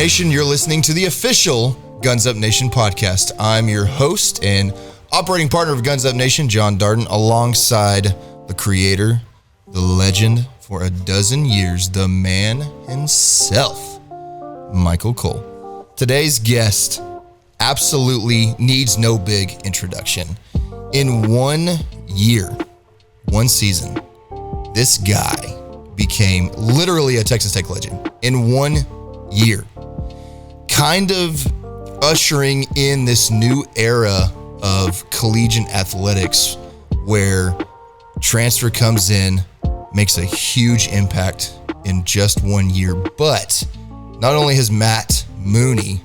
Nation. You're listening to the official Guns Up Nation podcast. I'm your host and operating partner of Guns Up Nation, John Darden, alongside the creator, the legend for a dozen years, the man himself, Michael Cole. Today's guest absolutely needs no big introduction. In 1 year, one season, this guy became literally a Texas Tech legend. In 1 year, kind of ushering in this new era of collegiate athletics where transfer comes in, makes a huge impact in just 1 year. But not only has Matt Mooney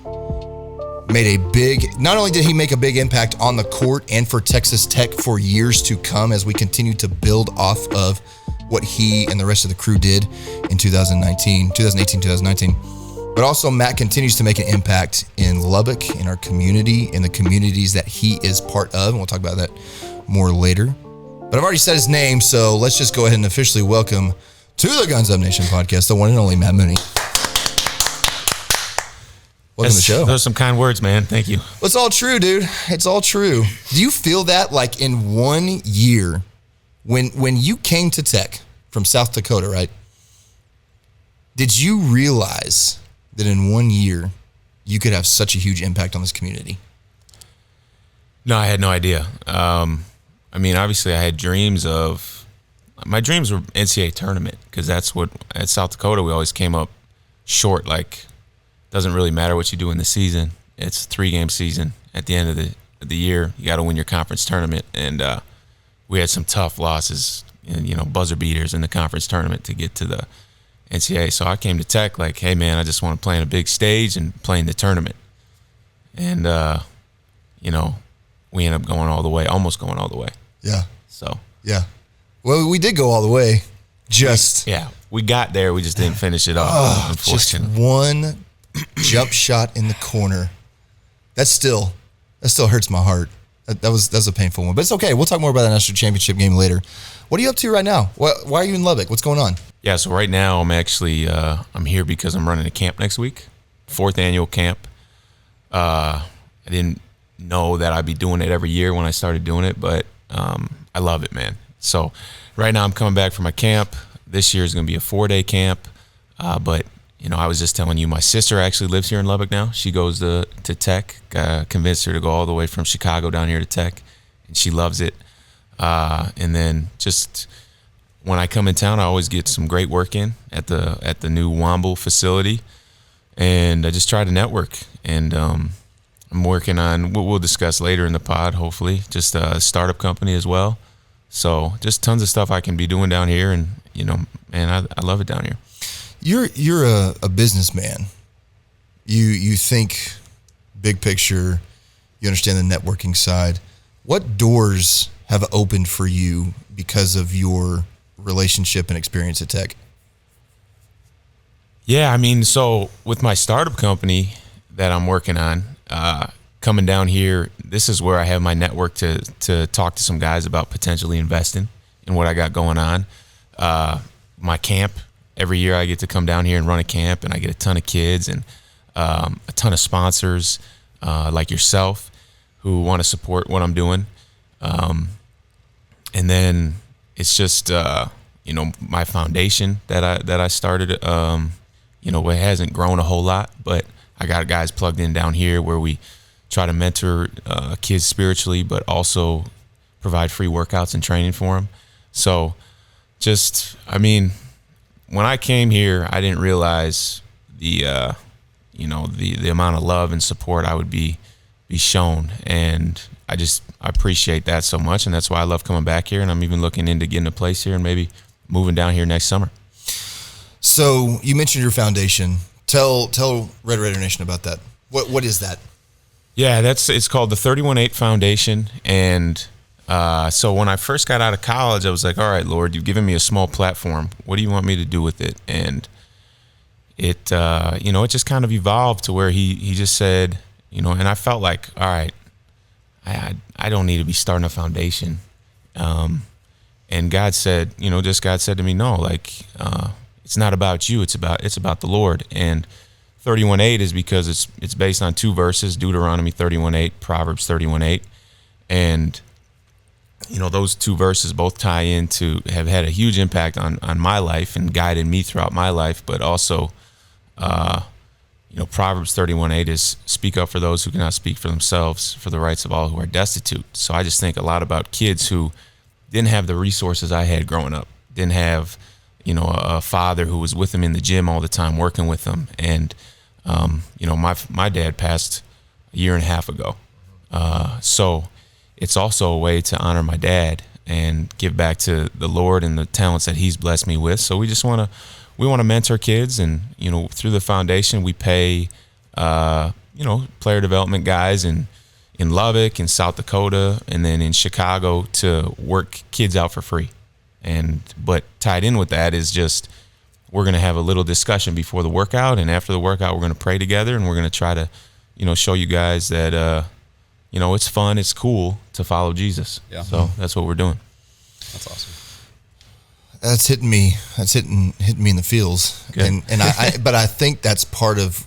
not only did he make a big impact on the court and for Texas Tech for years to come as we continue to build off of what he and the rest of the crew did in 2018, 2019, but also Matt continues to make an impact in Lubbock, in our community, in the communities that he is part of, and we'll talk about that more later. But I've already said his name, so let's just go ahead and officially welcome to the Guns Up Nation podcast, the one and only Matt Mooney. Welcome to the show. Those are some kind words, man. Thank you. Well, it's all true, dude. It's all true. Do you feel that like in 1 year, when you came to Tech from South Dakota, right? Did you realize that in 1 year you could have such a huge impact on this community? No, I had no idea. Obviously I had dreams my dreams were NCAA tournament, because that's what, at South Dakota, we always came up short. Like, doesn't really matter what you do in the season. It's a 3-game season. At the end of the year, you got to win your conference tournament. And we had some tough losses and, buzzer beaters in the conference tournament to get to the NCAA. So I came to Tech like, hey, man, I just want to play on a big stage and play in the tournament. And, we ended up almost going all the way. Yeah. So. Yeah. Well, we did go all the way. We got there. We just didn't finish it off, unfortunately. Just one jump shot in the corner. That still hurts my heart. That's a painful one, but it's okay. We'll talk more about that national championship game later. What are you up to right now? Why are you in Lubbock? What's going on? Yeah, so right now I'm actually I'm here because I'm running a camp next week, 4th annual camp. I didn't know that I'd be doing it every year when I started doing it, but I love it, man. So right now I'm coming back from my camp. This year is going to be a 4-day camp, but I was just telling you, my sister actually lives here in Lubbock now. She goes to Tech. Convinced her to go all the way from Chicago down here to Tech, and she loves it. And then just when I come in town, I always get some great work in at the new Womble facility, and I just try to network. And I'm working on what we'll discuss later in the pod, hopefully, just a startup company as well. So just tons of stuff I can be doing down here, and man, I love it down here. You're a businessman. You think big picture. You understand the networking side. What doors have opened for you because of your relationship and experience at Tech? Yeah, so with my startup company that I'm working on, coming down here, this is where I have my network to talk to some guys about potentially investing in what I got going on. My camp, every year I get to come down here and run a camp, and I get a ton of kids and a ton of sponsors like yourself who want to support what I'm doing. And then it's just, my foundation that I started, it hasn't grown a whole lot, but I got guys plugged in down here where we try to mentor kids spiritually, but also provide free workouts and training for them. So just, when I came here, I didn't realize the amount of love and support I would be shown. And I appreciate that so much. And that's why I love coming back here. And I'm even looking into getting a place here and maybe moving down here next summer. So you mentioned your foundation. Tell Red Raider Nation about that. What is that? Yeah, it's called the 31-8 Foundation. And so when I first got out of college, I was like, all right, Lord, you've given me a small platform. What do you want me to do with it? And it just kind of evolved to where he just said, and I felt like, all right, I don't need to be starting a foundation. And God said, God said to me, no, it's not about you. It's about the Lord. And 31:8 is because it's based on two verses, Deuteronomy 31:8, Proverbs 31:8. And, those two verses both tie into, have had a huge impact on my life and guided me throughout my life. But also, Proverbs 31:8 is speak up for those who cannot speak for themselves, for the rights of all who are destitute. So I just think a lot about kids who didn't have the resources I had growing up, didn't have, a father who was with them in the gym all the time, working with them. And, my dad passed a year and a half ago. So it's also a way to honor my dad and give back to the Lord and the talents that he's blessed me with. So we just want to mentor kids, and, through the foundation, we pay, player development guys in Lubbock, in South Dakota, and then in Chicago to work kids out for free. But tied in with that is just, we're going to have a little discussion before the workout, and after the workout, we're going to pray together, and we're going to try to, show you guys that, it's fun, it's cool to follow Jesus. Yeah. So that's what we're doing. That's awesome. That's hitting me. That's hitting me in the feels. Good. And but I think that's part of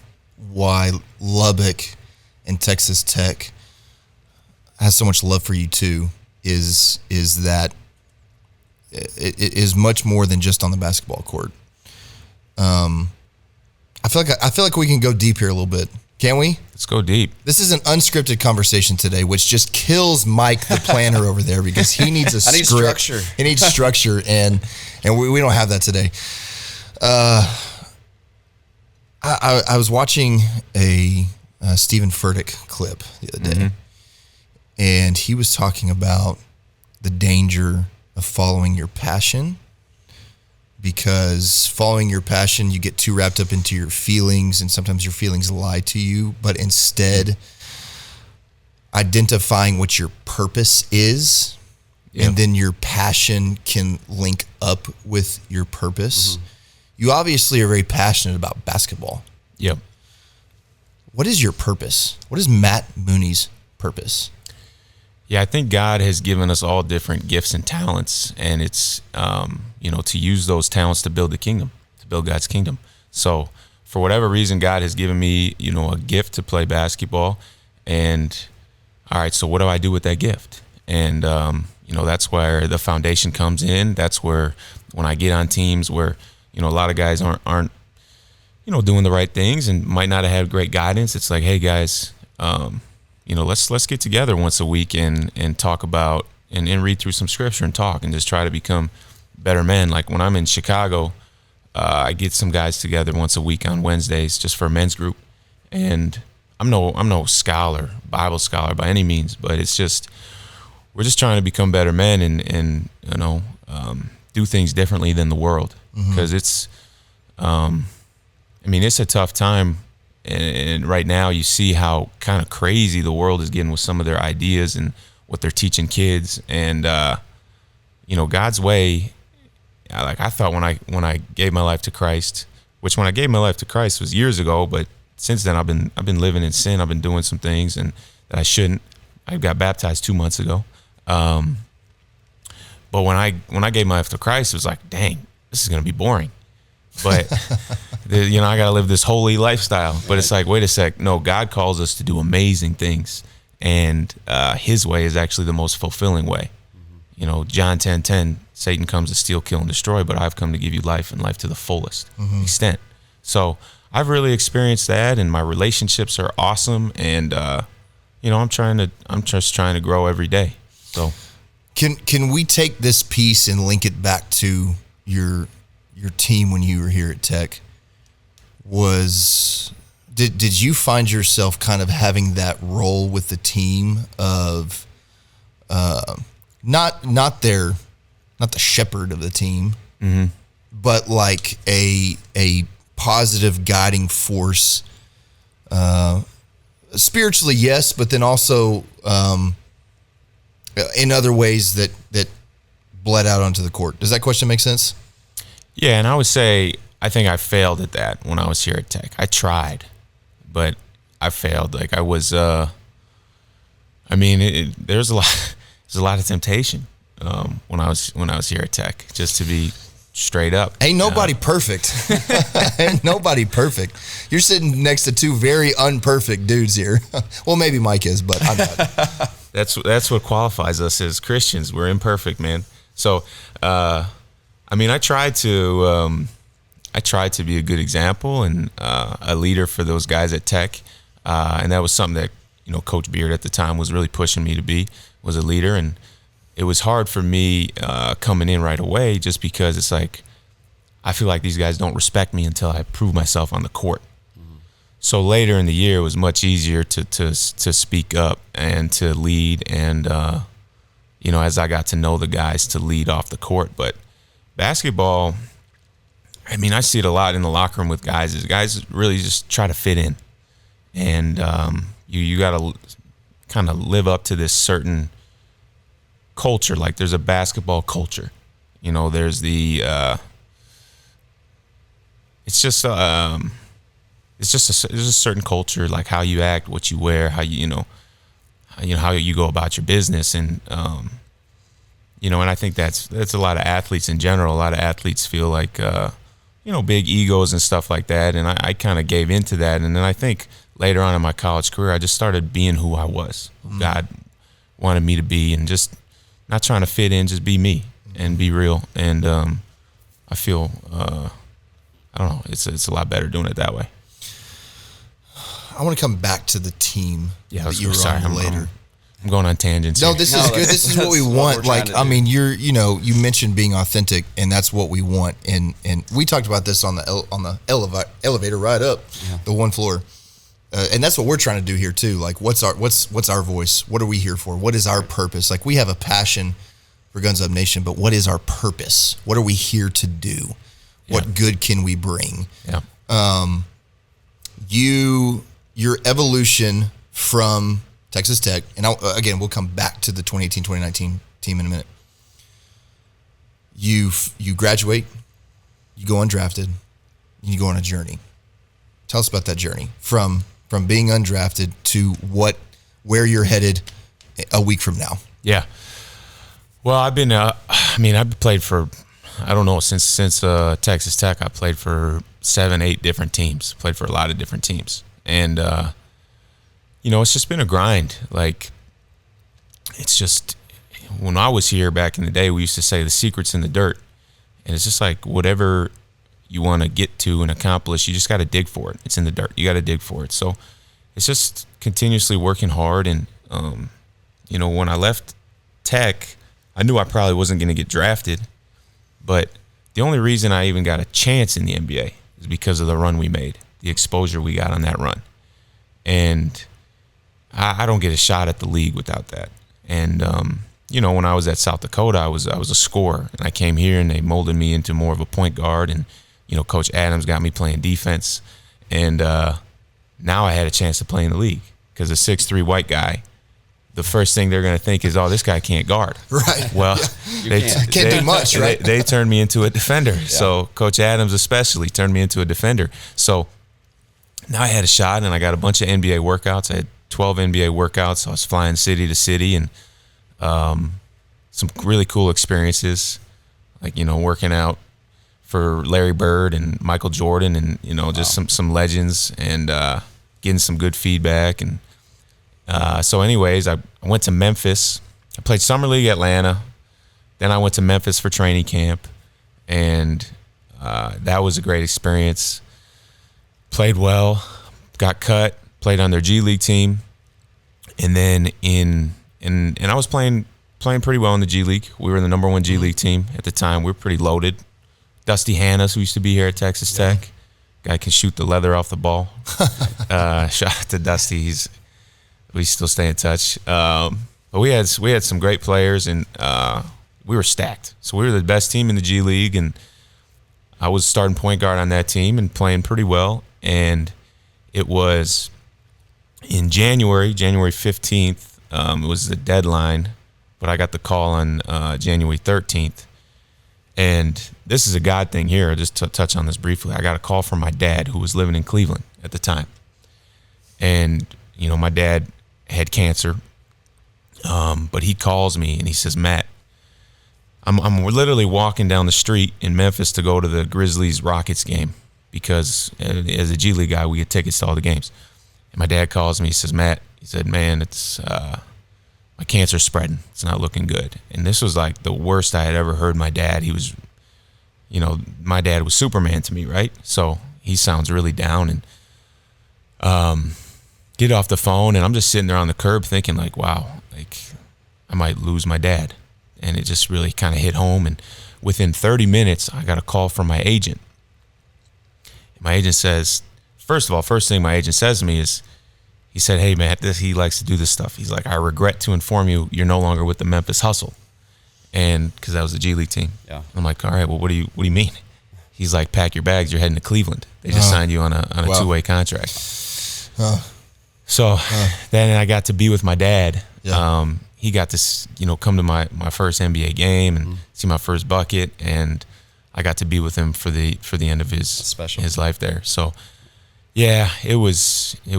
why Lubbock and Texas Tech has so much love for you too. Is that it is much more than just on the basketball court. I feel like we can go deep here a little bit. Can we? Let's go deep. This is an unscripted conversation today, which just kills Mike, the planner over there, because he needs a script. Need structure. He needs structure, and we don't have that today. I was watching a Stephen Furtick clip the other day, and he was talking about the danger of following your passion, because following your passion, you get too wrapped up into your feelings, and sometimes your feelings lie to you. But instead, identifying what your purpose is, and then your passion can link up with your purpose. You obviously are very passionate about basketball. Yep. What is your purpose? What is Matt Mooney's purpose? Yeah, I think God has given us all different gifts and talents, and it's, to use those talents to build the kingdom, to build God's kingdom. So for whatever reason, God has given me, a gift to play basketball. And all right, so what do I do with that gift? And, that's where the foundation comes in. That's where, when I get on teams where, a lot of guys aren't doing the right things and might not have had great guidance, it's like, hey guys, let's get together once a week and talk about and read through some scripture and talk and just try to become better men. Like when I'm in Chicago, I get some guys together once a week on Wednesdays just for a men's group. And I'm no scholar, Bible scholar by any means, but it's just, we're just trying to become better men and do things differently than the world. Because it's, it's a tough time. And right now you see how kind of crazy the world is getting with some of their ideas and what they're teaching kids. And, God's way, I thought when I gave my life to Christ, which when I gave my life to Christ was years ago, but since then I've been living in sin. I've been doing some things and that I shouldn't. I got baptized 2 months ago. But when I gave my life to Christ, it was like, dang, this is going to be boring. But, I got to live this holy lifestyle. But it's like, wait a sec. No, God calls us to do amazing things. And his way is actually the most fulfilling way. John 10:10, Satan comes to steal, kill, and destroy, but I've come to give you life and life to the fullest extent. So I've really experienced that, and my relationships are awesome. And, I'm just trying to grow every day. So can we take this piece and link it back to your team when you were here at Tech? Did you find yourself kind of having that role with the team of not the shepherd of the team, but like a positive guiding force, spiritually, yes, but then also in other ways that bled out onto the court. Does that question make sense? Yeah, and I would say I think I failed at that when I was here at Tech. I tried, but I failed. Like I was, there's a lot of temptation when I was here at Tech, just to be straight up. Ain't nobody perfect. Ain't nobody perfect. You're sitting next to two very unperfect dudes here. Well, maybe Mike is, but I'm not. That's what qualifies us as Christians. We're imperfect, man. So, I try to be a good example and a leader for those guys at Tech, and that was something that Coach Beard at the time was really pushing me to be, was a leader. And it was hard for me coming in right away, just because it's like I feel like these guys don't respect me until I prove myself on the court. Mm-hmm. So later in the year, it was much easier to speak up and to lead, and as I got to know the guys, to lead off the court. But basketball, I see it a lot in the locker room with guys. Is guys really just try to fit in, and you got to kind of live up to this certain culture. Like there's a basketball culture, there's the there's a certain culture, like how you act, what you wear, how how you go about your business. And and I think that's a lot of athletes in general. A lot of athletes feel like big egos and stuff like that, and I kind of gave into that. And then I think later on in my college career, I just started being who I was, who God wanted me to be, and just not trying to fit in, just be me and be real. And I feel I don't know, it's a lot better doing it that way. I want to come back to the team that you were on later. I'm going on tangents. No, this is good. This is what we want. You mentioned being authentic, and that's what we want. And we talked about this on the elevator ride up the one floor, and that's what we're trying to do here too. Like, what's our voice? What are we here for? What is our purpose? Like, we have a passion for Guns Up Nation, but what is our purpose? What are we here to do? What good can we bring? Yeah. Your evolution from Texas Tech, and again, we'll come back to the 2018-2019 team in a minute. You graduate, you go undrafted, and you go on a journey. Tell us about that journey from being undrafted to where you're headed a week from now. Yeah. Well, I've been, I've played for, I don't know, since Texas Tech, I played for 7-8 different teams, played for a lot of different teams. And, it's just been a grind. Like, it's just, when I was here back in the day, we used to say the secret's in the dirt. And it's just like, whatever you want to get to and accomplish, you just got to dig for it. It's in the dirt. You got to dig for it. So it's just continuously working hard. And, when I left Tech, I knew I probably wasn't going to get drafted. But the only reason I even got a chance in the NBA is because of the run we made, the exposure we got on that run. And I don't get a shot at the league without that. And, when I was at South Dakota, I was a scorer. And I came here and they molded me into more of a point guard. And, Coach Adams got me playing defense. And now I had a chance to play in the league because a 6'3" white guy, the first thing they're going to think is, oh, this guy can't guard. Right. Well, they can't do much, right? They turned me into a defender. Yeah. So Coach Adams especially turned me into a defender. So now I had a shot, and I got a bunch of NBA workouts. I had 12 NBA workouts. I was flying city to city, and some really cool experiences, like, working out for Larry Bird and Michael Jordan and, just some legends, and getting some good feedback. And so anyways, I went to Memphis. I played Summer League Atlanta. Then I went to Memphis for training camp, and that was a great experience. Played well, got cut, played on their G League team. And then and I was playing pretty well in the G League. We were the number 1 G League team at the time. We were pretty loaded. Dusty Hannas, who used to be here at Texas Tech. Guy can shoot the leather off the ball. Shout out to Dusty. We still stay in touch. But we had some great players, and we were stacked. So we were the best team in the G League, and I was starting point guard on that team and playing pretty well. And it was in January 15th. It was the deadline, but I got the call on January 13th. And this is a God thing here. Just to touch on this briefly, I got a call from my dad, who was living in Cleveland at the time. And, my dad had cancer, but he calls me and he says, Matt, I'm literally walking down the street in Memphis to go to the Grizzlies-Rockets game because as a G League guy, we get tickets to all the games. And my dad calls me. He says, Matt, he said, man, it's my cancer's spreading. It's not looking good. And this was like the worst I had ever heard my dad. He was, my dad was Superman to me, right? So he sounds really down. And get off the phone, and I'm just sitting there on the curb thinking like, wow, like I might lose my dad. And it just really kind of hit home. And within 30 minutes, I got a call from my agent. My agent says, first thing my agent says to me is, he said, hey, Matt, he likes to do this stuff. He's like, I regret to inform you, you're no longer with the Memphis Hustle. And because that was the G League team. Yeah. I'm like, all right, well, what do you mean? He's like, pack your bags, you're heading to Cleveland. They just signed you on a two-way contract. So then I got to be with my dad. Yeah. He got to, come to my first NBA game and see my first bucket, and I got to be with him for the end of his life there. So, yeah, it was a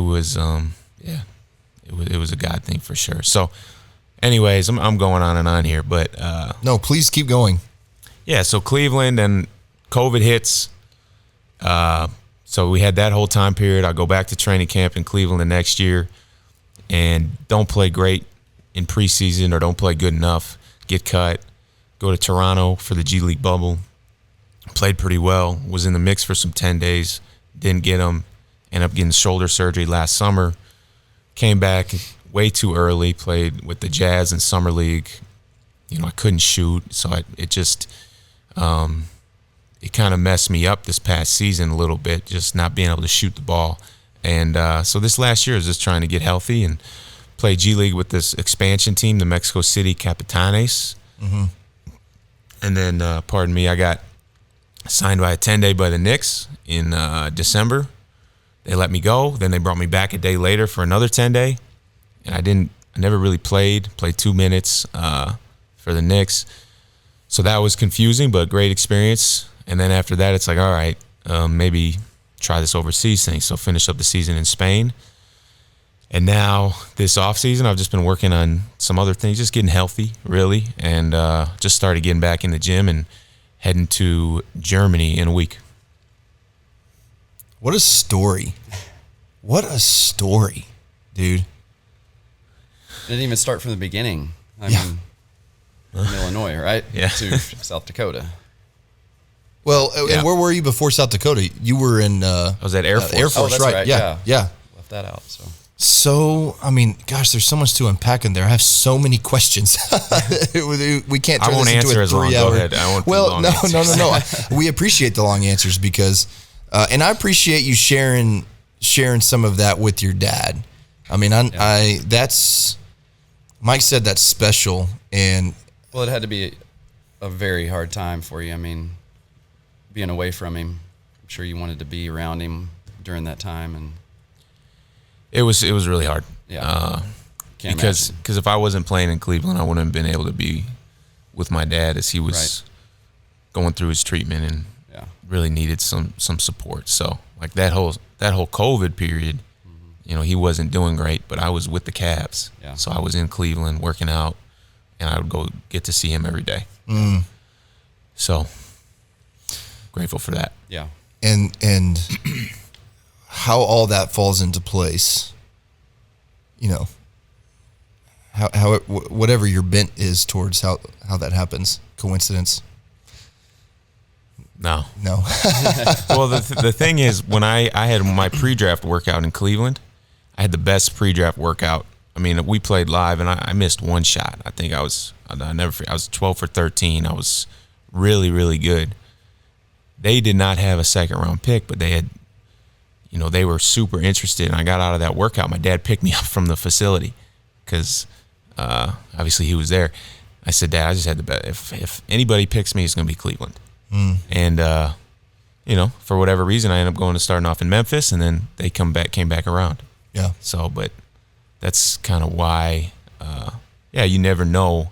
God thing for sure. So, anyways, I'm going on and on here, but no, please keep going. Yeah, so Cleveland and COVID hits. So we had that whole time period. I go back to training camp in Cleveland the next year and don't play great in preseason or don't play good enough, get cut, go to Toronto for the G League bubble, played pretty well, was in the mix for some 10 days, didn't get them, ended up getting shoulder surgery last summer, came back way too early, played with the Jazz in Summer League. I couldn't shoot, so it just it kind of messed me up this past season a little bit, just not being able to shoot the ball. And so this last year I was just trying to get healthy and play G League with this expansion team, the Mexico City Capitanes. Mm-hmm. And then, I got signed by a 10-day by the Knicks in December. They let me go. Then they brought me back a day later for another 10-day. And I never really played 2 minutes for the Knicks. So that was confusing, but great experience. And then after that, it's like, all right, maybe try this overseas thing. So finish up the season in Spain. And now this offseason, I've just been working on some other things, just getting healthy, really, and just started getting back in the gym and heading to Germany in a week. What a story. What a story, dude. It didn't even start from the beginning. I mean, from Illinois, right? Yeah. To South Dakota. Well, and where were you before South Dakota? You were in... I was at Air Force. Air Force, that's right. Yeah. Left that out, so... So, I mean, gosh, there's so much to unpack in there. I have so many questions. We can't turn this into a 3 hour. Go ahead. I won't well, no. We appreciate the long answers because, and I appreciate you sharing some of that with your dad. I mean, that's, Mike said that's special. And well, it had to be a very hard time for you. I mean, being away from him, I'm sure you wanted to be around him during that time, and It was really hard. Yeah. Because if I wasn't playing in Cleveland, I wouldn't have been able to be with my dad as he was going through his treatment and really needed some support. So like that whole COVID period, he wasn't doing great, but I was with the Cavs. Yeah. So I was in Cleveland working out, and I would go get to see him every day. Mm. So grateful for that. Yeah. And how all that falls into place, how whatever your bent is towards how that happens. Coincidence? No. Well, the thing is, when I had my pre-draft workout in Cleveland, I had the best pre-draft workout. I mean, we played live, and I missed one shot. I think I was 12 for 13. I was really, really good. They did not have a second-round pick, but they had, they were super interested, and I got out of that workout. My dad picked me up from the facility because obviously he was there. I said, Dad, I just had the bet. If anybody picks me, it's going to be Cleveland. Mm. And, for whatever reason, I ended up going to starting off in Memphis, and then they came back around. Yeah. So, but that's kind of why, you never know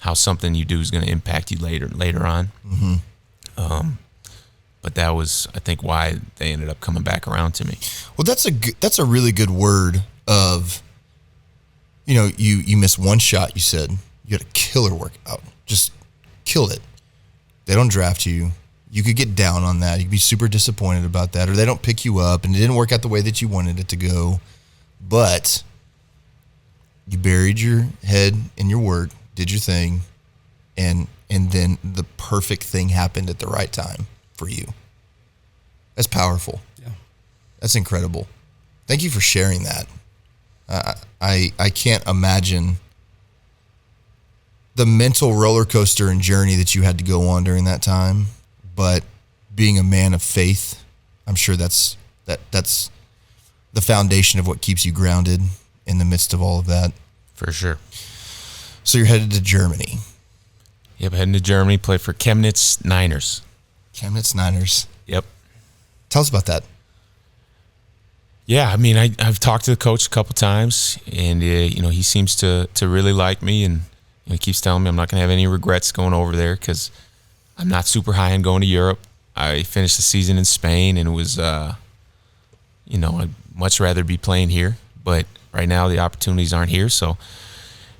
how something you do is going to impact you later on. Mm-hmm. But that was, I think, why they ended up coming back around to me. Well, that's a really good word of, you missed one shot, you said. You had a killer workout. Just killed it. They don't draft you. You could get down on that. You could be super disappointed about that, or they don't pick you up and it didn't work out the way that you wanted it to go. But you buried your head in your work, did your thing, and then the perfect thing happened at the right time for you. That's powerful. Yeah. That's incredible. Thank you for sharing that. I can't imagine the mental roller coaster and journey that you had to go on during that time. But being a man of faith, I'm sure that's the foundation of what keeps you grounded in the midst of all of that. For sure. So you're headed to Germany. Yep, heading to Germany, play for Chemnitz Niners. Chemnitz Niners. Yep. Tell us about that. Yeah, I mean, I've talked to the coach a couple times, and he seems to really like me, and he keeps telling me I'm not going to have any regrets going over there because I'm not super high on going to Europe. I finished the season in Spain, and it was, I'd much rather be playing here. But right now the opportunities aren't here, so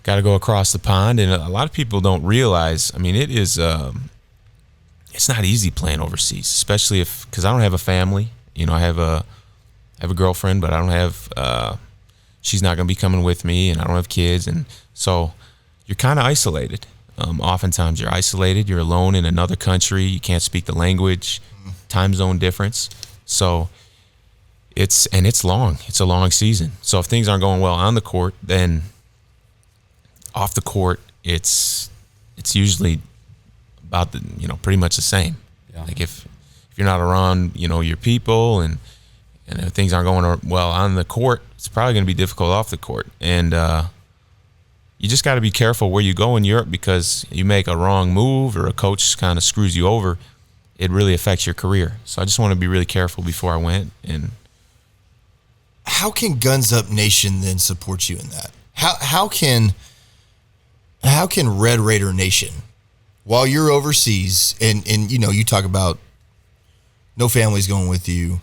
got to go across the pond. And a lot of people don't realize, I mean, it is, it's not easy playing overseas, especially because I don't have a family. I have a girlfriend, but I don't have, she's not going to be coming with me, and I don't have kids. And so you're kind of isolated. Oftentimes you're isolated, you're alone in another country, you can't speak the language, time zone difference. So it's long. It's a long season. So if things aren't going well on the court, then off the court, it's usually about pretty much the same. Yeah. Like if you're not around, your people and if things aren't going well on the court, it's probably going to be difficult off the court. And you just got to be careful where you go in Europe, because you make a wrong move or a coach kind of screws you over, it really affects your career. So I just want to be really careful before I went. And how can Guns Up Nation then support you in that? How can Red Raider Nation, while you're overseas and you talk about no family's going with you,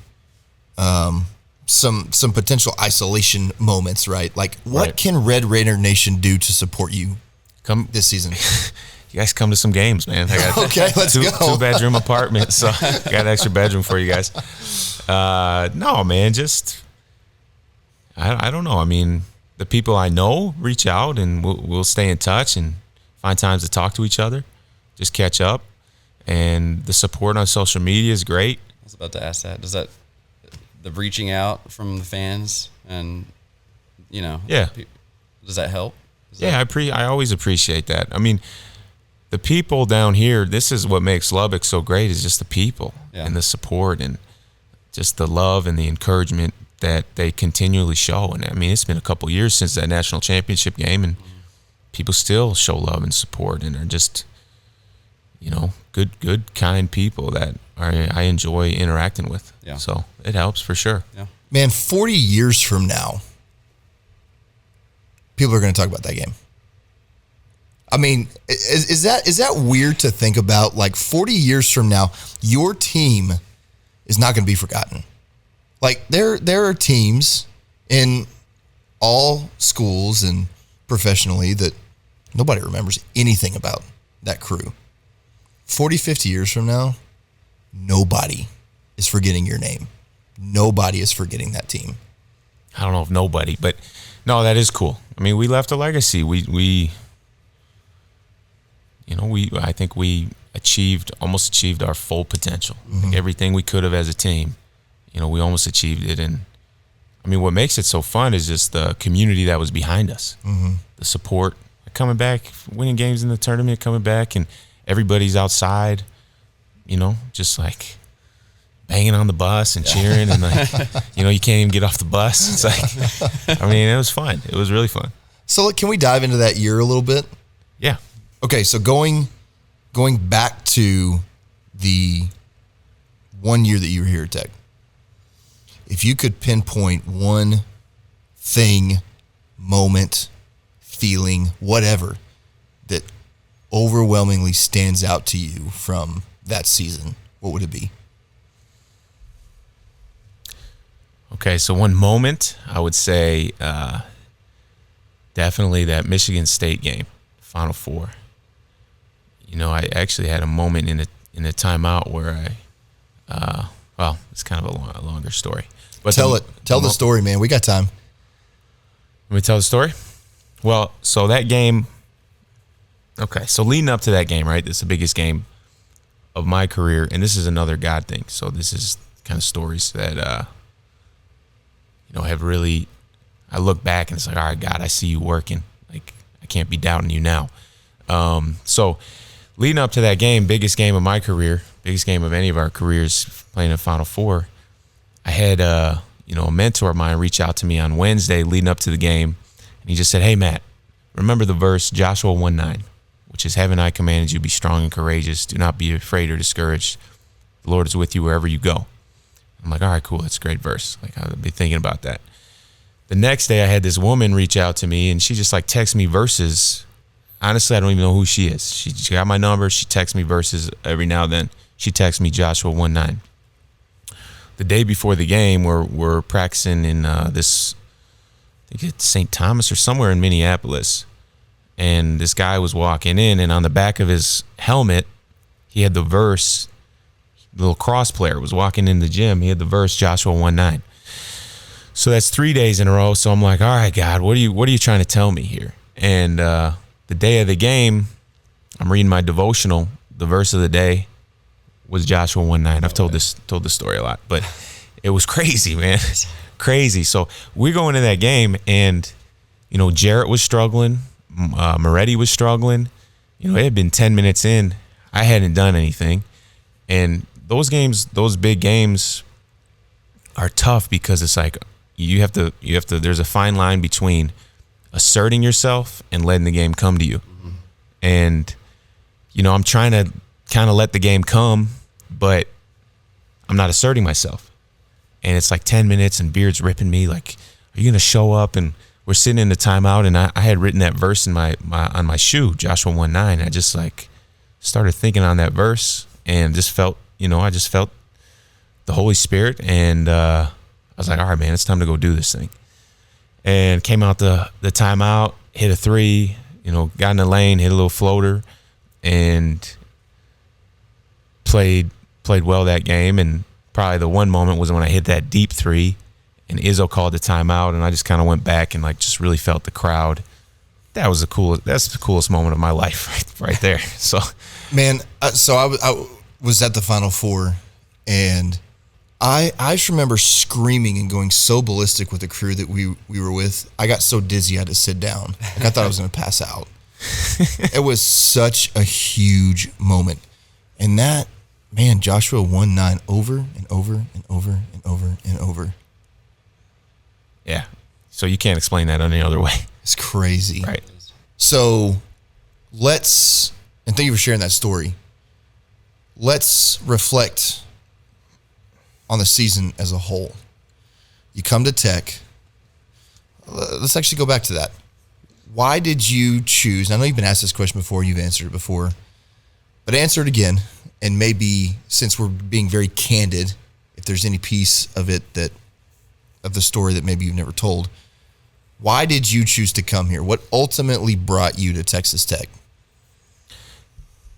some potential isolation moments, right? Like, what can Red Raider Nation do to support you this season? You guys come to some games, man. I got okay, let's go. 2-bedroom apartment, so I got an extra bedroom for you guys. No, man, just I don't know. I mean, the people I know reach out, and we'll stay in touch and find times to talk to each other, just catch up. And the support on social media is great. I was about to ask that. Does that the reaching out from the fans and yeah, does that help? I always appreciate that. I mean, the people down here, this is what makes Lubbock so great, is just the people and the support and just the love and the encouragement that they continually show. And I mean, it's been a couple years since that national championship game, and people still show love and support and are just good kind people that I enjoy interacting with. Yeah. So it helps for sure. Yeah. Man, 40 years from now, people are going to talk about that game. I mean, is that weird to think about? Like, 40 years from now, your team is not going to be forgotten. Like, there are teams in all schools and professionally that nobody remembers anything about that crew. 40, 50 years from now, nobody is forgetting your name. Nobody is forgetting that team. I don't know if nobody, but no, that is cool. I mean, we left a legacy. I think we almost achieved our full potential. Mm-hmm. Like everything we could have as a team, we almost achieved it. And I mean, what makes it so fun is just the community that was behind us, the support, coming back, winning games in the tournament, coming back, and everybody's outside, just like banging on the bus and cheering, and like, you can't even get off the bus. It's like, I mean, it was fun. It was really fun. So can we dive into that year a little bit? Yeah. Okay, so going back to the 1 year that you were here at Tech, if you could pinpoint one thing, moment, feeling, whatever, that overwhelmingly stands out to you from that season, what would it be? Okay, so one moment, I would say definitely that Michigan State game, Final Four. I actually had a moment in a timeout where it's kind of a longer story. But Tell the story, man. We got time. Let me tell the story. Well, so that game. Okay, so leading up to that game, right? This is the biggest game of my career, and this is another God thing. So this is kind of stories that have really. I look back and it's like, all right, God, I see you working. Like, I can't be doubting you now. So leading up to that game, biggest game of my career, biggest game of any of our careers, playing in Final Four, I had a mentor of mine reach out to me on Wednesday leading up to the game, and he just said, hey, Matt, remember the verse Joshua 1:9, which is, haven't I commanded you, be strong and courageous, do not be afraid or discouraged. The Lord is with you wherever you go. I'm like, all right, cool, that's a great verse. Like, I'll be thinking about that. The next day I had this woman reach out to me, and she just like texts me verses. Honestly, I don't even know who she is. She got my number. She texts me verses every now and then. She texts me Joshua 1:9. The day before the game, we're practicing in this, I think it's St. Thomas or somewhere in Minneapolis. And this guy was walking in, and on the back of his helmet, he had the verse. The little cross player was walking in the gym. He had the verse Joshua 1:9. So that's 3 days in a row. So I'm like, all right, God, what are you trying to tell me here? And the day of the game, I'm reading my devotional. The verse of the day was Joshua 1:9. I've told this story a lot, but it was crazy, man. Crazy. So we're going to that game, and Jarrett was struggling. Moretti was struggling. It had been 10 minutes in. I hadn't done anything, and those big games are tough because it's like you have to. There's a fine line between asserting yourself and letting the game come to you. Mm-hmm. And I'm trying to kind of let the game come, but I'm not asserting myself. And it's like 10 minutes and Beard's ripping me like, are you going to show up? And we're sitting in the timeout, and I had written that verse in on my shoe, Joshua 1:9. I just like started thinking on that verse and just felt, I just felt the Holy Spirit, and I was like, all right, man, it's time to go do this thing. And came out the timeout, hit a three, got in the lane, hit a little floater, and played well that game. And probably the one moment was when I hit that deep three, and Izzo called the timeout, and I just kind of went back and like just really felt the crowd. That's the coolest moment of my life right there. So, man, so I was at the Final Four, and I just remember screaming and going so ballistic with the crew that we were with. I got so dizzy I had to sit down. Like, I thought I was going to pass out. It was such a huge moment. And that, man, Joshua 1:9 over and over and over and over and over. Yeah. So you can't explain that any other way. It's crazy. Right. So and thank you for sharing that story. Let's reflect on the season as a whole. You come to Tech. Let's actually go back to that. Why did you choose? I know you've been asked this question before. You've answered it before. But answer it again. And maybe, since we're being very candid, if there's any piece of it of the story that maybe you've never told, why did you choose to come here? What ultimately brought you to Texas Tech?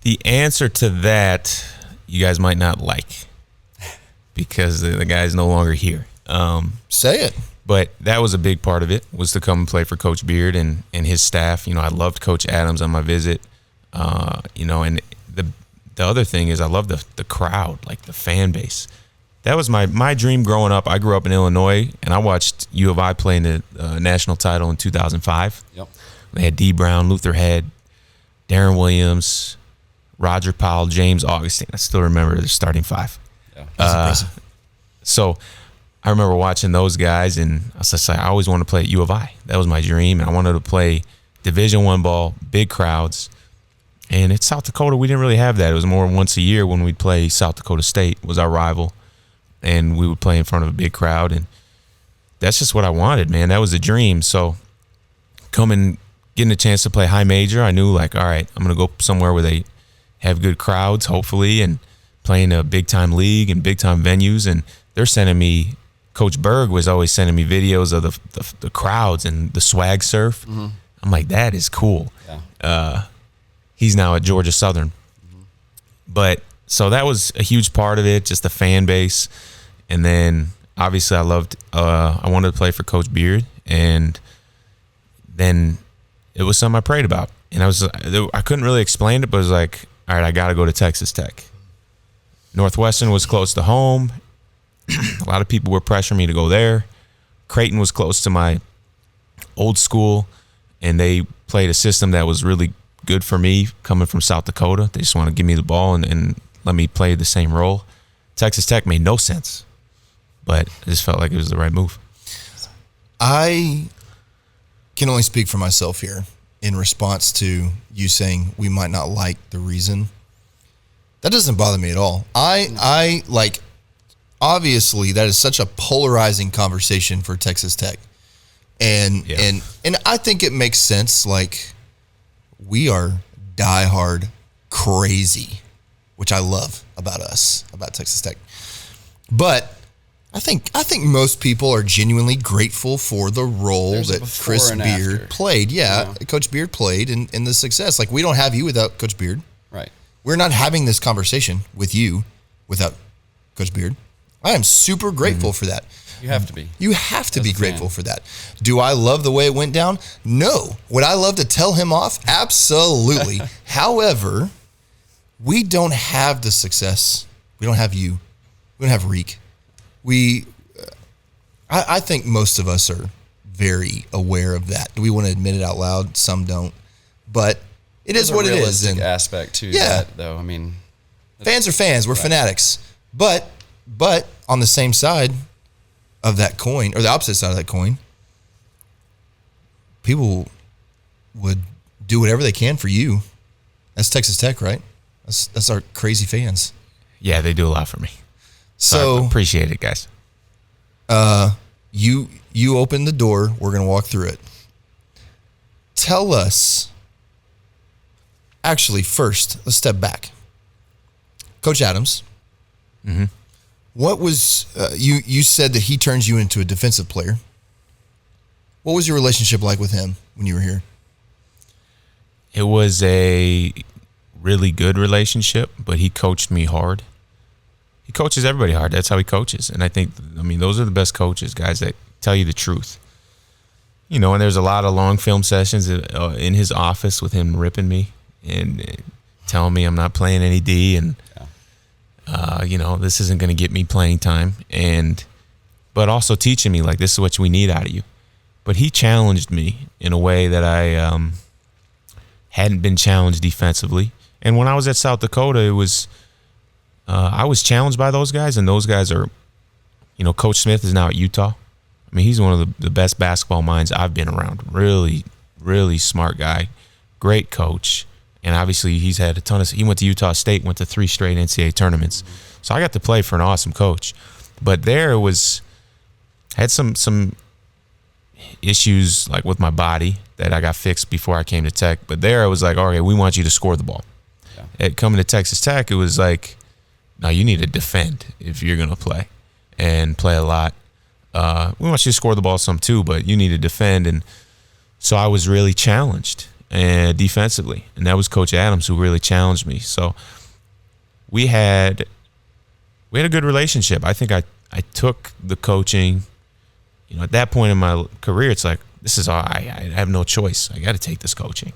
The answer to that, you guys might not like, because the guy's no longer here. Say it. But that was a big part of it, was to come and play for Coach Beard and his staff. I loved Coach Adams on my visit. And the other thing is I love the crowd, like the fan base. That was my dream growing up. I grew up in Illinois, and I watched U of I play in the national title in 2005. Yep. They had D. Brown, Luther Head, Darren Williams, Roger Powell, James Augustine. I still remember the starting five. Yeah, that's impressive. So I remember watching those guys, and I was just like, I always wanted to play at U of I. That was my dream, and I wanted to play Division I ball, big crowds. And at South Dakota, we didn't really have that. It was more once a year when we'd play South Dakota State, was our rival, and we would play in front of a big crowd. And that's just what I wanted, man. That was a dream. So getting a chance to play high major, I knew, like, all right, I'm going to go somewhere where they have good crowds, hopefully, and play in a big-time league and big-time venues. And they're sending me, Coach Berg was always sending me videos of the crowds and the swag surf. Mm-hmm. I'm like, that is cool. Yeah. He's now at Georgia Southern. But so that was a huge part of it, just the fan base. And then obviously I wanted to play for Coach Beard, and then it was something I prayed about. And I couldn't really explain it, but it was like, all right, I got to go to Texas Tech. Northwestern was close to home. A lot of people were pressuring me to go there. Creighton was close to my old school, and they played a system that was really good for me coming from South Dakota. They just want to give me the ball and let me play the same role. Texas Tech made no sense, but I just felt like it was the right move. I can only speak for myself here in response to you saying we might not like the reason. That doesn't bother me at all. I like, obviously that is such a polarizing conversation for Texas Tech. And I think it makes sense. Like, we are diehard crazy, which I love about us, about Texas Tech. But I think most people are genuinely grateful for the role that Chris Beard played. Yeah, Coach Beard played in the success. Like, we don't have you without Coach Beard. Right. We're not having this conversation with you without Coach Beard. I am super grateful for that. You have to be. You have to be grateful for that. Do I love the way it went down? No. Would I love to tell him off? Absolutely. However, we don't have the success. We don't have you. We don't have Reek. I think most of us are very aware of that. Do we want to admit it out loud? Some don't. But it is what it is. There's a realistic aspect to that, though. I mean, fans are fans. We're fanatics. But on the same side of that coin, or the opposite side of that coin, people would do whatever they can for you. That's Texas Tech, right? That's our crazy fans. Yeah, they do a lot for me. So I appreciate it, guys. You open the door. We're going to walk through it. Tell us. Actually, first, let's step back. Coach Adams. Mm-hmm. What was you said that he turns you into a defensive player. What was your relationship like with him when you were here? It was a really good relationship, but he coached me hard. He coaches everybody hard. That's how he coaches. And I think, those are the best coaches, guys that tell you the truth. And there's a lot of long film sessions in his office with him ripping me and telling me I'm not playing any D, and this isn't going to get me playing time, but also teaching me, like, this is what we need out of you. But he challenged me in a way that I hadn't been challenged defensively. And when I was at South Dakota, it was I was challenged by those guys, and those guys are, Coach Smith is now at Utah. He's one of the best basketball minds I've been around. Really, really smart guy, great coach. And obviously he's had he went to Utah State, went to 3 straight NCAA tournaments. So I got to play for an awesome coach. But there I had some issues, like, with my body that I got fixed before I came to Tech. But there I was like, all right, we want you to score the ball. Yeah. At coming to Texas Tech, it was like, no, you need to defend if you're going to play and play a lot. We want you to score the ball some too, but you need to defend. And so I was really challenged defensively, and that was Coach Adams who really challenged me. So we had a good relationship. I think I took the coaching. At that point in my career, it's like, this is all, I have no choice. I got to take this coaching,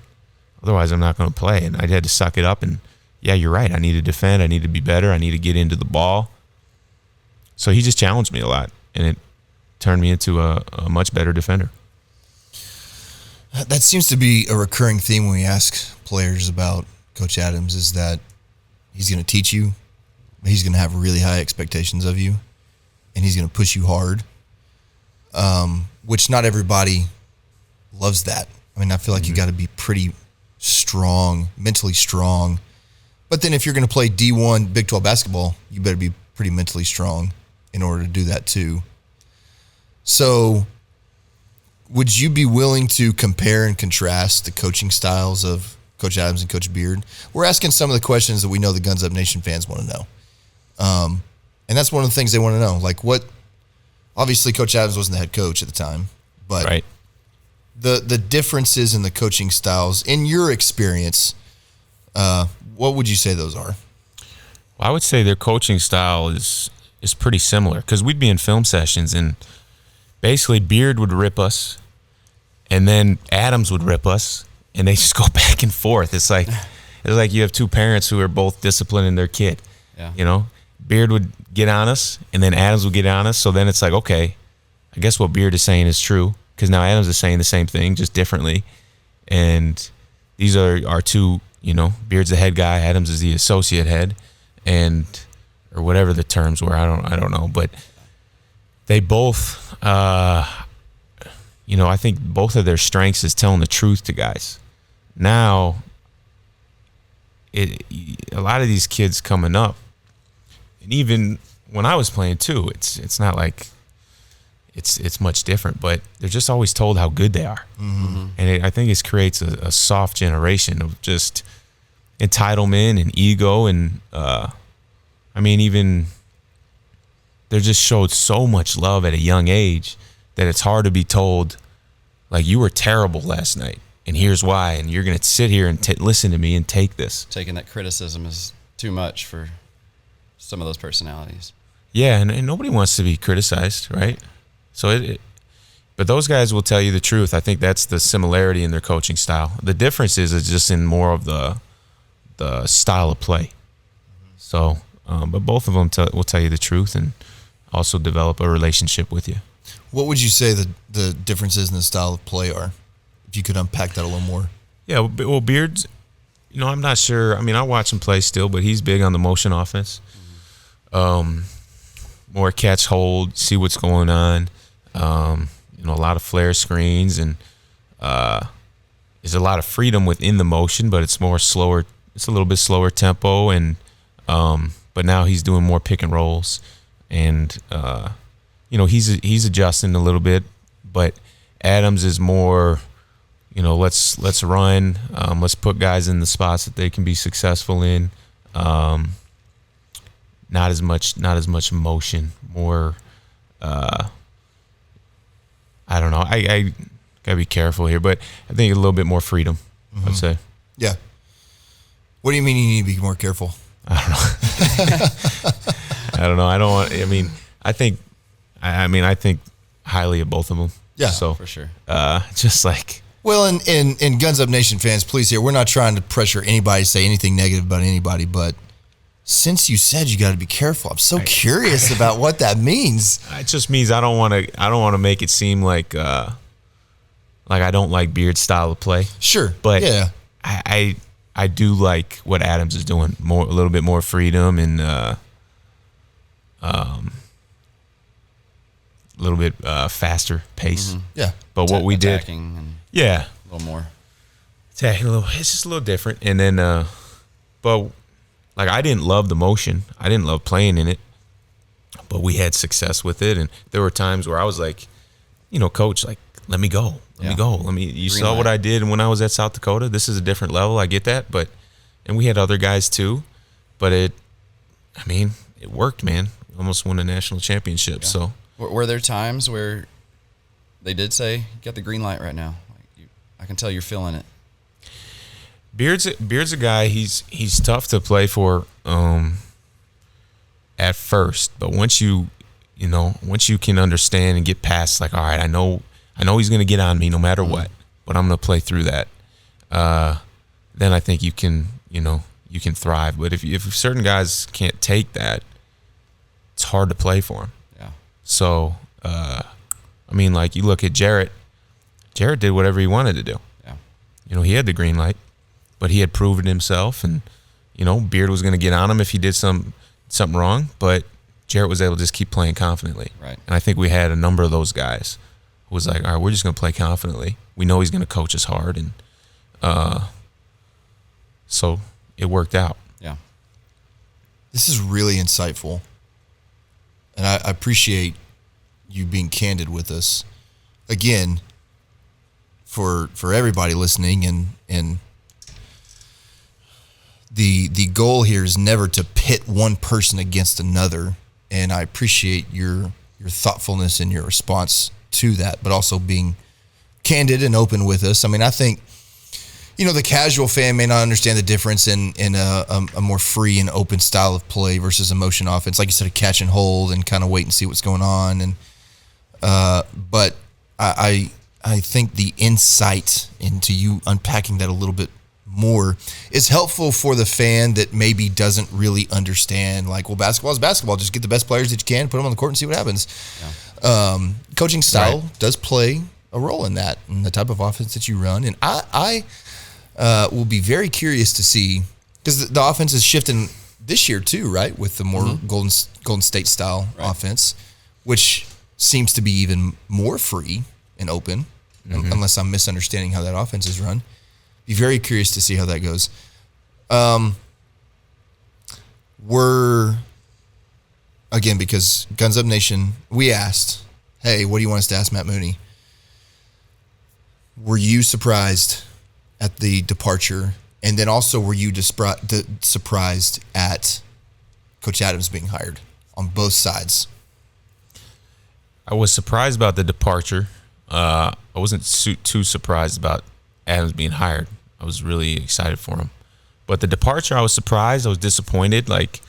otherwise I'm not going to play. And I had to suck it up. And yeah, you're right. I need to defend. I need to be better. I need to get into the ball. So he just challenged me a lot, and it turned me into a much better defender. That seems to be a recurring theme when we ask players about Coach Adams, is that he's going to teach you, but he's going to have really high expectations of you, and he's going to push you hard, which not everybody loves that. I feel like you got to be pretty strong, mentally strong. But then if you're going to play D1 Big 12 basketball, you better be pretty mentally strong in order to do that too. So would you be willing to compare and contrast the coaching styles of Coach Adams and Coach Beard? We're asking some of the questions that we know the Guns Up Nation fans want to know. And that's one of the things they want to know. Like, obviously Coach Adams wasn't the head coach at the time, but right. The differences in the coaching styles, in your experience, what would you say those are? Well, I would say their coaching style is pretty similar, because we'd be in film sessions and basically Beard would rip us and then Adams would rip us, and they just go back and forth. It's like you have two parents who are both disciplining their kid. Yeah. You know, Beard would get on us and then Adams would get on us. So then it's like, okay, I guess what Beard is saying is true, because now Adams is saying the same thing, just differently. And these are our two, you know, Beard's the head guy, Adams is the associate head, and or whatever the terms were, I don't know, but they both, you know, I think both of their strengths is telling the truth to guys. Now, a lot of these kids coming up, and even when I was playing too, it's not like it's much different, but they're just always told how good they are. Mm-hmm. And I think it creates a soft generation of just entitlement and ego, and I mean, even they're just showed so much love at a young age that it's hard to be told, like, you were terrible last night, and here's why, and you're going to sit here and listen to me and take this. Taking that criticism is too much for some of those personalities. Yeah, and nobody wants to be criticized, right? So but those guys will tell you the truth. I think that's the similarity in their coaching style. The difference is it's just in more of the style of play. So, but both of them will tell you the truth and also develop a relationship with you. What would you say the differences in the style of play are? If you could unpack that a little more. Yeah, well, Beard's, you know, I'm not sure. I mean, I watch him play still, but he's big on the motion offense. More catch, hold, see what's going on. You know, a lot of flare screens, and there's a lot of freedom within the motion, but it's more slower. It's a little bit slower tempo, and but now he's doing more pick and rolls, and you know, he's adjusting a little bit. But Adams is more, you know, let's run, let's put guys in the spots that they can be successful in. Not as much motion, more. I don't know. I gotta be careful here, but I think a little bit more freedom. Mm-hmm. I'd say. Yeah. What do you mean you need to be more careful? I don't know. I don't want. I mean, I think highly of both of them. Yeah, so for sure. Just like. Well, and Guns Up Nation fans, please hear, we're not trying to pressure anybody to say anything negative about anybody, but since you said you got to be careful, I'm so curious about what that means. It just means I don't want to make it seem like I don't like Beard's style of play. Sure, but yeah, I do like what Adams is doing, a little bit more freedom and a little bit faster pace. Mm-hmm. Yeah, but what we did, a little more attacking a little. It's just a little different, and then but. Like, I didn't love the motion. I didn't love playing in it, but we had success with it. And there were times where I was like, you know, coach, like, let me go. Let me go. You saw what I did when I was at South Dakota. This is a different level. I get that. And we had other guys too. But it worked, man. We almost won a national championship. Yeah. So were there times where they did say, you got the green light right now? I can tell you're feeling it. Beard's a guy. He's tough to play for at first, but once you can understand and get past, like, all right, I know he's going to get on me no matter what, but I'm going to play through that. Then I think you can thrive. But if certain guys can't take that, it's hard to play for them. Yeah. So like, you look at Jarrett. Jarrett did whatever he wanted to do. Yeah. You know, he had the green light. But he had proven himself, and, you know, Beard was going to get on him if he did something wrong. But Jarrett was able to just keep playing confidently. Right. And I think we had a number of those guys who was like, all right, we're just going to play confidently. We know he's going to coach us hard. And so it worked out. Yeah. This is really insightful. And I appreciate you being candid with us. Again, for everybody listening, and the goal here is never to pit one person against another, and I appreciate your thoughtfulness and your response to that, but also being candid and open with us. I mean, I think, the casual fan may not understand the difference in a more free and open style of play versus a motion offense. Like you said, a catch and hold and kind of wait and see what's going on. And but I think the insight into you unpacking that a little bit more is helpful for the fan that maybe doesn't really understand. Like, well, basketball is basketball. Just get the best players that you can, put them on the court, and see what happens. Yeah. Coaching style does play a role in that, and the type of offense that you run. And I will be very curious to see, because the offense is shifting this year too, right? With the more Golden State style offense, which seems to be even more free and open, unless I'm misunderstanding how that offense is run. Be very curious to see how that goes. Again, because Guns Up Nation, we asked, hey, what do you want us to ask Matt Mooney? Were you surprised at the departure? And then also, were you surprised at Coach Adams being hired on both sides? I was surprised about the departure. I wasn't too surprised about Adams being hired. I was really excited for him. But the departure, I was surprised. I was disappointed. Like,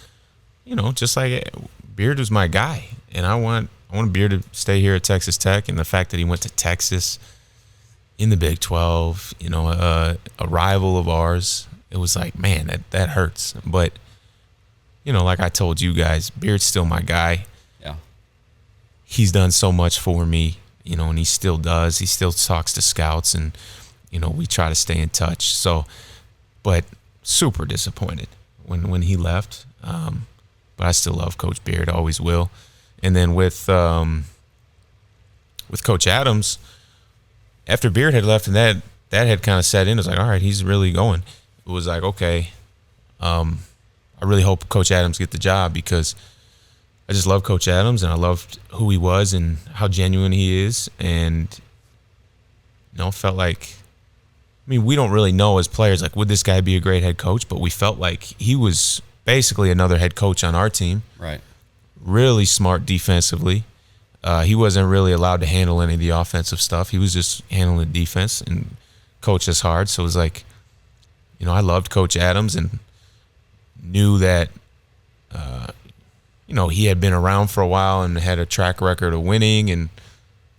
just like Beard was my guy. And I want Beard to stay here at Texas Tech. And the fact that he went to Texas in the Big 12, a rival of ours, it was like, man, that hurts. But, like I told you guys, Beard's still my guy. Yeah. He's done so much for me, and he still does. He still talks to scouts, and we try to stay in touch. So, but super disappointed when he left. But I still love Coach Beard, always will. And then with Coach Adams, after Beard had left and that had kind of set in, it was like, all right, he's really going. It was like, okay, I really hope Coach Adams get the job, because I just love Coach Adams, and I loved who he was and how genuine he is. And, felt like, we don't really know as players, like, would this guy be a great head coach? But we felt like he was basically another head coach on our team. Right. Really smart defensively. He wasn't really allowed to handle any of the offensive stuff. He was just handling the defense and coach us hard. So it was like, I loved Coach Adams and knew that, he had been around for a while and had a track record of winning and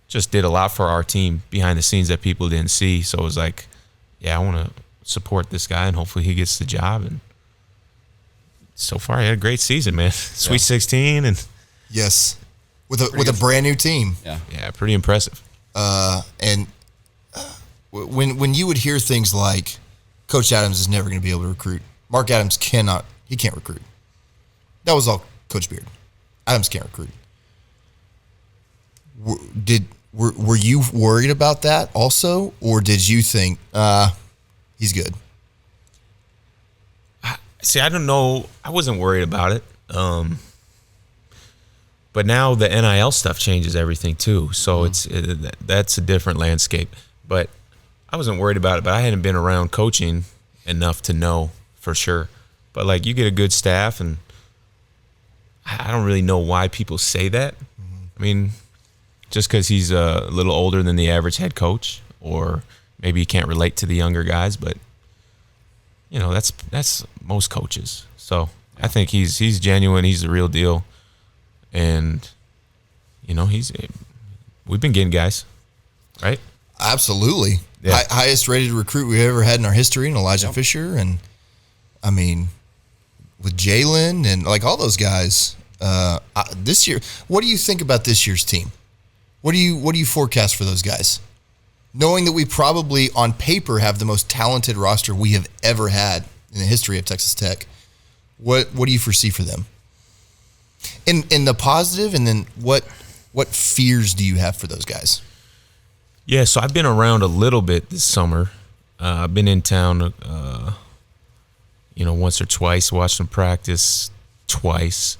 just did a lot for our team behind the scenes that people didn't see. So it was like, yeah, I want to support this guy, and hopefully he gets the job. And so far, he had a great season, man. Sweet 16, and yes, with a brand new team. Yeah, pretty impressive. When you would hear things like, Coach Adams is never going to be able to recruit. Mark Adams can't recruit. That was all Coach Beard. Adams can't recruit. Were you worried about that also, or did you think he's good? See, I don't know. I wasn't worried about it. But now the NIL stuff changes everything too. So that's a different landscape. But I wasn't worried about it, but I hadn't been around coaching enough to know for sure. But like, you get a good staff, and I don't really know why people say that. Just because he's a little older than the average head coach, or maybe he can't relate to the younger guys, but that's most coaches. So I think he's genuine. He's the real deal, and we've been getting guys, right? Absolutely. Yeah. Highest rated recruit we've ever had in our history, and Elijah Fisher, and with Jalen and like all those guys this year. What do you think about this year's team? What do you forecast for those guys? Knowing that we probably on paper have the most talented roster we have ever had in the history of Texas Tech, what do you foresee for them? In the positive, and then what fears do you have for those guys? Yeah, so I've been around a little bit this summer. I've been in town, once or twice, watched them practice twice.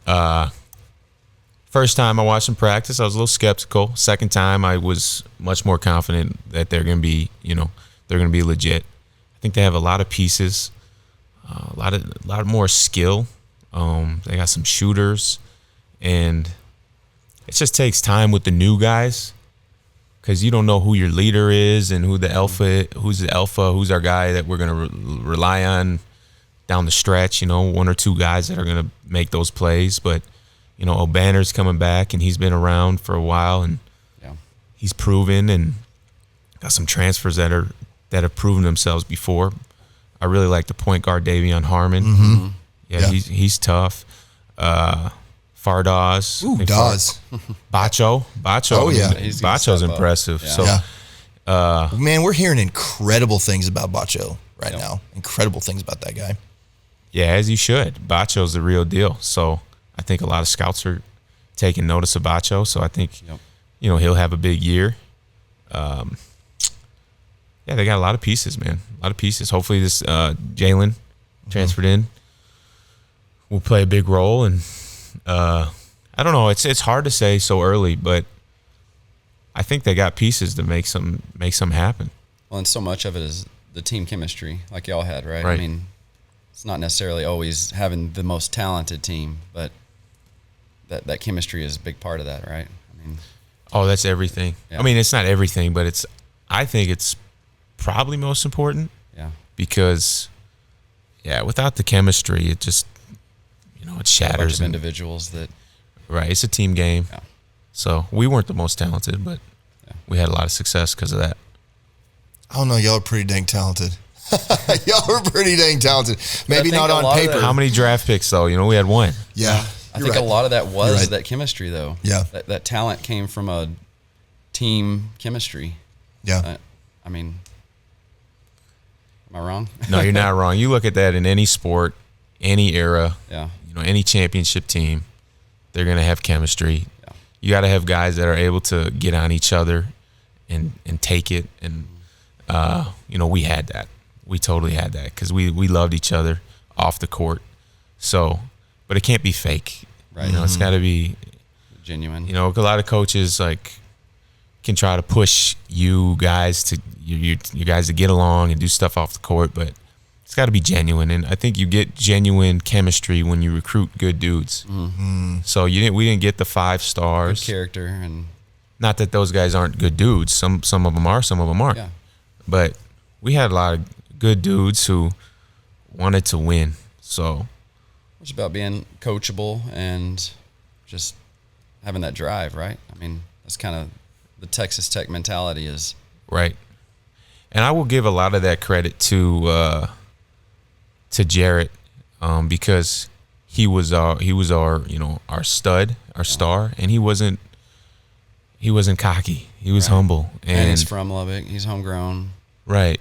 First time I watched them practice, I was a little skeptical. Second time, I was much more confident that they're going to be, they're going to be legit. I think they have a lot of pieces, a lot more skill. They got some shooters, and it just takes time with the new guys because you don't know who your leader is and who's the alpha, who's our guy that we're going to rely on down the stretch. One or two guys that are going to make those plays. But O'Banner's coming back, and he's been around for a while, and he's proven, and got some transfers that have proven themselves before. I really like the point guard Davion Harmon. Mm-hmm. Yeah, he's tough. Fardaws. Ooh, Dawes. Bacho. Oh, yeah. Bacho's impressive. Yeah. So, man, we're hearing incredible things about Bacho right now. Incredible things about that guy. Yeah, as you should. Bacho's the real deal. So I think a lot of scouts are taking notice of Bacho. So I think, he'll have a big year. Yeah, they got a lot of pieces, man. A lot of pieces. Hopefully this Jalen transferred in will play a big role. And I don't know. It's hard to say so early, but I think they got pieces to make some happen. Well, and so much of it is the team chemistry, like y'all had, right? Right. I mean, it's not necessarily always having the most talented team, but that chemistry is a big part of that, right? I mean, that's everything. Yeah. I mean, it's not everything, but I think it's probably most important. Yeah. Because, without the chemistry, it just, it A bunch shatters. of individuals that. Right. It's a team game. Yeah. So we weren't the most talented, but we had a lot of success because of that. I don't know. Y'all are pretty dang talented. Y'all are pretty dang talented. Maybe not on paper. How many draft picks, though? We had one. Yeah. I think a lot of that was right. that chemistry, though. Yeah. That talent came from a team chemistry. Yeah. I mean, am I wrong? No, you're not wrong. You look at that in any sport, any era, Yeah. any championship team, they're going to have chemistry. Yeah. You got to have guys that are able to get on each other and take it. And, we had that. We totally had that because we loved each other off the court. So, but it can't be fake. Right. It's got to be Genuine. a lot of coaches can try to push you guys to you guys to get along and do stuff off the court, but it's got to be genuine. And I think you get genuine chemistry when you recruit good dudes. Mm-hmm. So we didn't get the 5 stars. Good character and. Not that those guys aren't good dudes. Some of them are, some of them aren't. Yeah. But we had a lot of good dudes who wanted to win. So It's about being coachable and just having that drive, right? I mean, that's kind of the Texas Tech mentality is. right. And I will give a lot of that credit to Jarrett because he was our our stud, our star, and he wasn't cocky. He was humble, And he's from Lubbock. He's homegrown. right.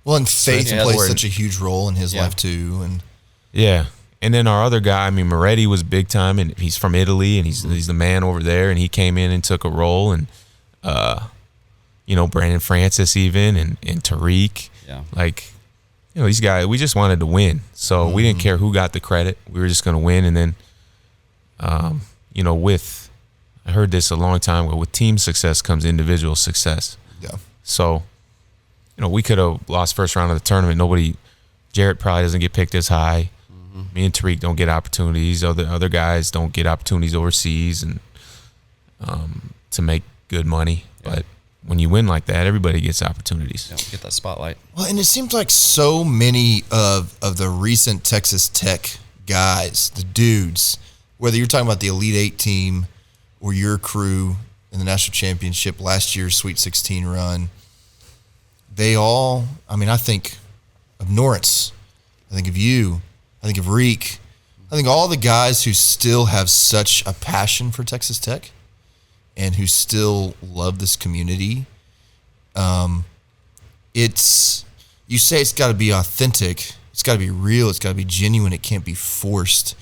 Well, and faith Yeah, plays that's- such a huge role in his life too. And Yeah. And then our other guy, Moretti was big time, and he's from Italy, and he's the man over there, and he came in and took a role, and Brandon Francis even, and Tariq. Yeah. These guys, we just wanted to win, so we didn't care who got the credit. We were just going to win, and then, I heard this a long time ago. With team success comes individual success. yeah, So, we could have lost first round of the tournament. Jarrett probably doesn't get picked as high. Me and Tariq don't get opportunities. Other guys don't get opportunities overseas and to make good money. Yeah. But when you win like that, everybody gets opportunities. Yeah, get that spotlight. well, and it seems like so many of the recent Texas Tech guys, the dudes, whether you're talking about the Elite 8 team or your crew in the national championship last year's Sweet 16 run, they all, I think of Norris, I think of you, I think of Reek, I think all the guys who still have such a passion for Texas Tech and who still love this community. You say it's got to be authentic, it's got to be real, it's got to be genuine, it can't be forced.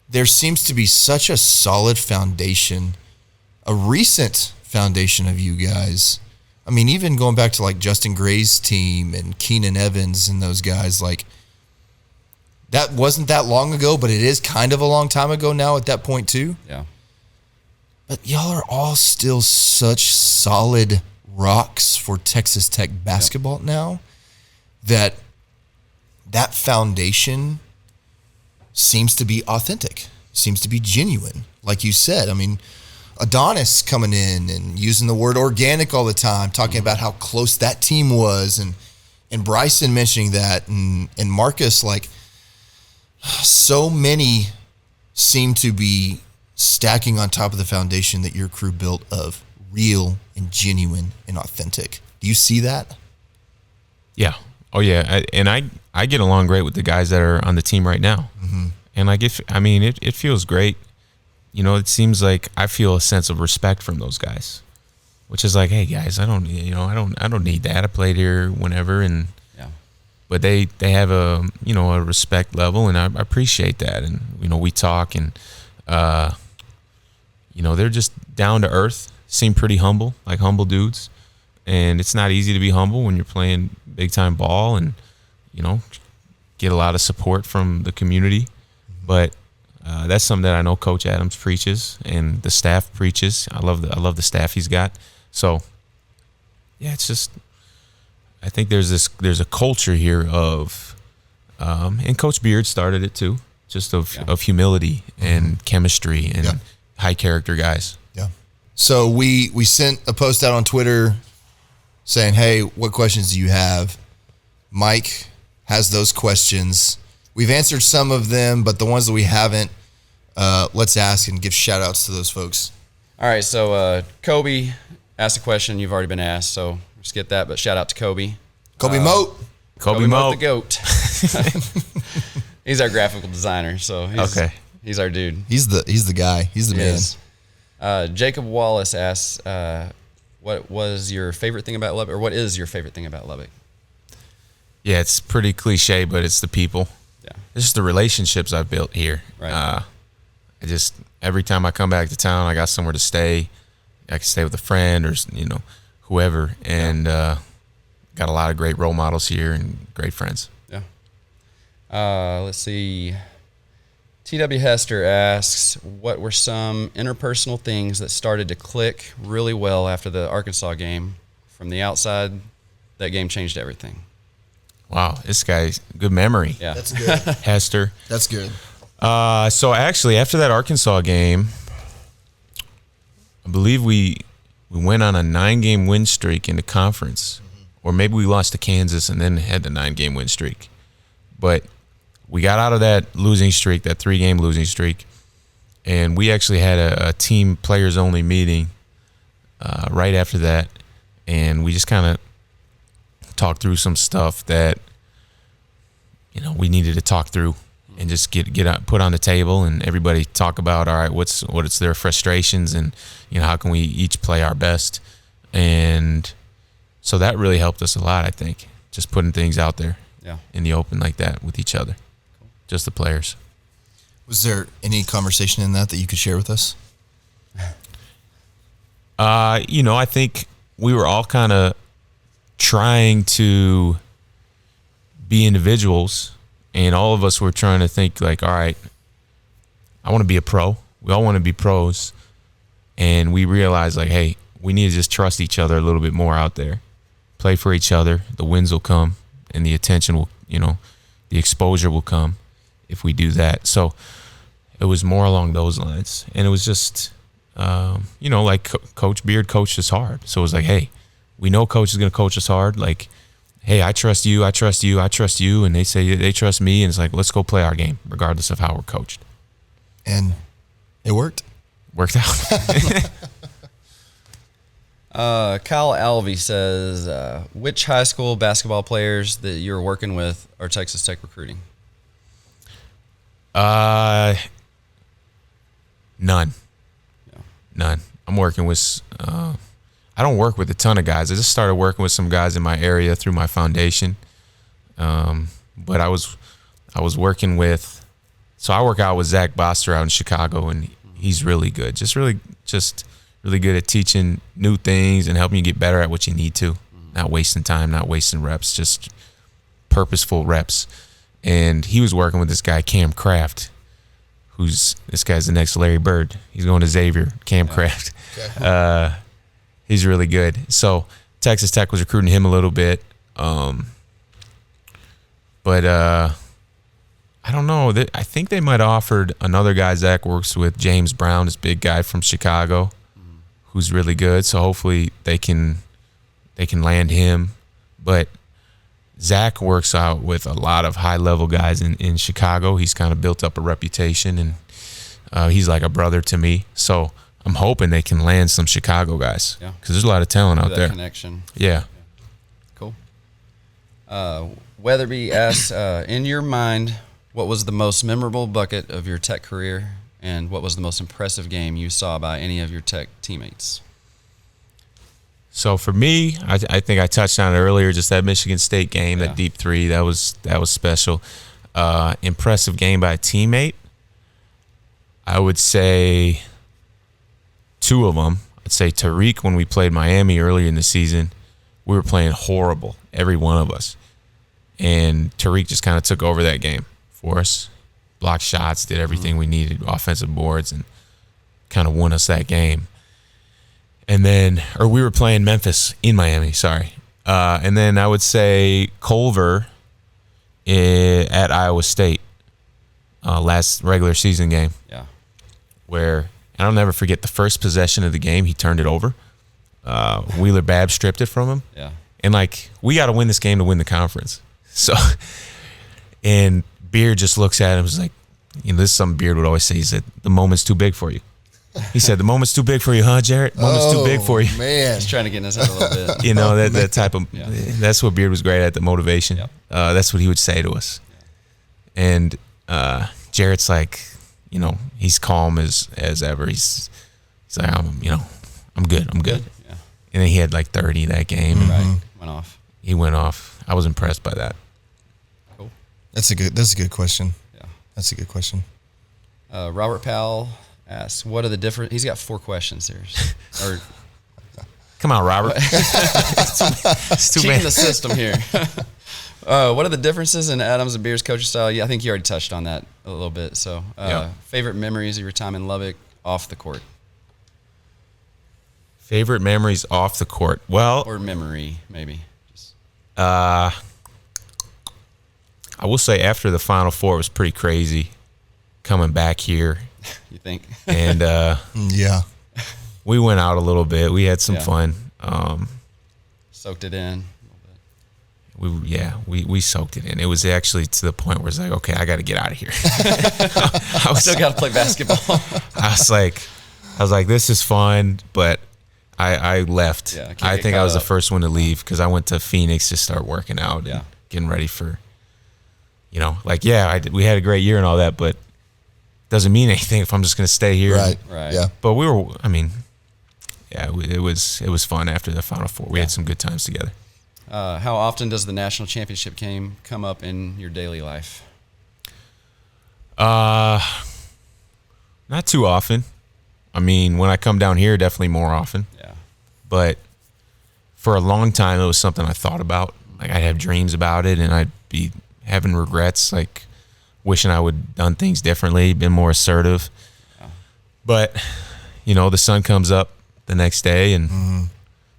There seems to be such a solid foundation, a recent foundation of you guys. Even going back to Justin Gray's team and Keenan Evans and those guys, that wasn't that long ago, but it is kind of a long time ago now at that point too. Yeah. But y'all are all still such solid rocks for Texas Tech basketball now that foundation seems to be authentic, seems to be genuine. Like you said, Adonis coming in and using the word organic all the time, talking about how close that team was, and Bryson mentioning that, and Marcus, like, so many seem to be stacking on top of the foundation that your crew built of real and genuine and authentic. Do you see that? Yeah. Oh yeah. I get along great with the guys that are on the team right now. Mm-hmm. And it feels great. You know, it seems like I feel a sense of respect from those guys, which is like, hey guys, I don't need that. I played here whenever, and but they have a respect level, and I appreciate that. And we talk, and they're just down to earth, seem pretty humble, like humble dudes. And it's not easy to be humble when you're playing big time ball, and get a lot of support from the community. But that's something that I know Coach Adams preaches, and the staff preaches. I love the staff he's got. So yeah, it's just, I think there's a culture here of, and Coach Beard started it too, just of humility and chemistry and high character guys. Yeah. So we sent a post out on Twitter saying, hey, what questions do you have? Mike has those questions. We've answered some of them, but the ones that we haven't, let's ask and give shout outs to those folks. All right, so Kobe asked a question you've already been asked, so just get that, but shout out to Kobe. Kobe Moat. Kobe Moat, the GOAT. He's our graphical designer, so he's our dude. He's the guy. He's the man. Jacob Wallace asks, what was your favorite thing about Lubbock, or what is your favorite thing about Lubbock? Yeah, it's pretty cliche, but it's the people. Yeah, it's just the relationships I've built here. Right. Every time I come back to town, I got somewhere to stay. I can stay with a friend or whoever, and got a lot of great role models here and great friends. Yeah. Let's see. T.W. Hester asks, what were some interpersonal things that started to click really well after the Arkansas game? From the outside, that game changed everything. Wow, this guy's good memory. Yeah, that's good. Hester. That's good. So actually, after that Arkansas game, I believe we went on a 9-game win streak in the conference, or maybe we lost to Kansas and then had the 9-game win streak. But we got out of that losing streak, that 3-game losing streak, and we actually had a team players only meeting right after that, and we just kind of talked through some stuff that we needed to talk through and just get put on the table, and everybody talk about, all right, what's their frustrations, and how can we each play our best. And so that really helped us a lot, I think, just putting things out there in the open like that with each other. Cool. Just the players. Was there any conversation in that you could share with us? I think we were all kind of trying to be individuals, and all of us were trying to think like, all right, I want to be a pro. We all want to be pros. And we realized like, hey, we need to just trust each other a little bit more out there. Play for each other. The wins will come, and the attention will, the exposure will come if we do that. So it was more along those lines. And it was just, like Coach Beard coached us hard. So it was like, hey, we know Coach is going to coach us hard. Like, hey, I trust you, I trust you, I trust you. And they say they trust me. And it's like, let's go play our game, regardless of how we're coached. And it worked. Worked out. Kyle Alvey says, which high school basketball players that you're working with are Texas Tech recruiting? None. Yeah. None. I'm working with, I don't work with a ton of guys. I just started working with some guys in my area through my foundation. But I was working with, so I work out with Zach Boster out in Chicago, and he's really good. Just really good at teaching new things and helping you get better at what you need to. Not wasting time, not wasting reps, just purposeful reps. And he was working with this guy, Cam Kraft, this guy's the next Larry Bird. He's going to Xavier, Cam Kraft. Okay. He's really good. So Texas Tech was recruiting him a little bit. But I don't know. I think they might have offered another guy Zach works with, James Brown, this big guy from Chicago. who's really good. So hopefully they can land him. But Zach works out with a lot of high-level guys in Chicago. He's kind of built up a reputation, and he's like a brother to me. So I'm hoping they can land some Chicago guys because there's a lot of talent out there. Connection. Yeah. Cool. Weatherby asks, in your mind, what was the most memorable bucket of your Tech career, and what was the most impressive game you saw by any of your Tech teammates? So for me, I think I touched on it earlier, just that Michigan State game, that deep three, that was special. Impressive game by a teammate. I would say two of them. I'd say Tariq, when we played Miami earlier in the season, we were playing horrible, every one of us. And Tariq just kind of took over that game for us. Blocked shots, did everything we needed, offensive boards, and kind of won us that game. And then, or we were playing Memphis in Miami, sorry. And then I would say Culver at Iowa State, last regular season game. Yeah. Where, and I'll never forget the first possession of the game, he turned it over. Wheeler Babb stripped it from him. Yeah. And we got to win this game to win the conference. So, and Beard just looks at him and is like, this is something Beard would always say. He said, the moment's too big for you. He said, the moment's too big for you, huh, Jarrett? The moment's too big for you. Man. He's trying to get in his head a little bit. That type of, that's what Beard was great at, the motivation. Yep. That's what he would say to us. And Jarrett's like, he's calm as ever. He's like, I'm good. Yeah. And then he had 30 that game. Right. And Went off. he went off. I was impressed by that. Cool. That's a good question. Yeah. That's a good question. Robert Powell asks, what are the different? He's got 4 questions here. Or Come on, Robert. It's too cheating bad. the system here. What are the differences in Adams and Beard's coaching style? Yeah, I think you already touched on that a little bit. So, favorite memories of your time in Lubbock off the court? Favorite memories off the court? Well, Or memory, maybe. Just, I will say after the Final Four, it was pretty crazy coming back here. you think? And Yeah. we went out a little bit. We had some fun. Soaked it in. We soaked it in. It was actually to the point where it's like, okay, I got to get out of here. I still got to play basketball. I was like, this is fun, but I left. Yeah, I think I was the up. first one to leave because I went to Phoenix to start working out Yeah. and getting ready for, we had a great year and all that, but doesn't mean anything if I'm just going to stay here. Right. Right. Yeah. But it was fun after the Final Four. We had some good times together. How often does the national championship game come up in your daily life? Not too often. When I come down here, definitely more often. Yeah. But for a long time, it was something I thought about. I'd have dreams about it, and I'd be having regrets, wishing I would have done things differently, been more assertive. Yeah. But, the sun comes up the next day, and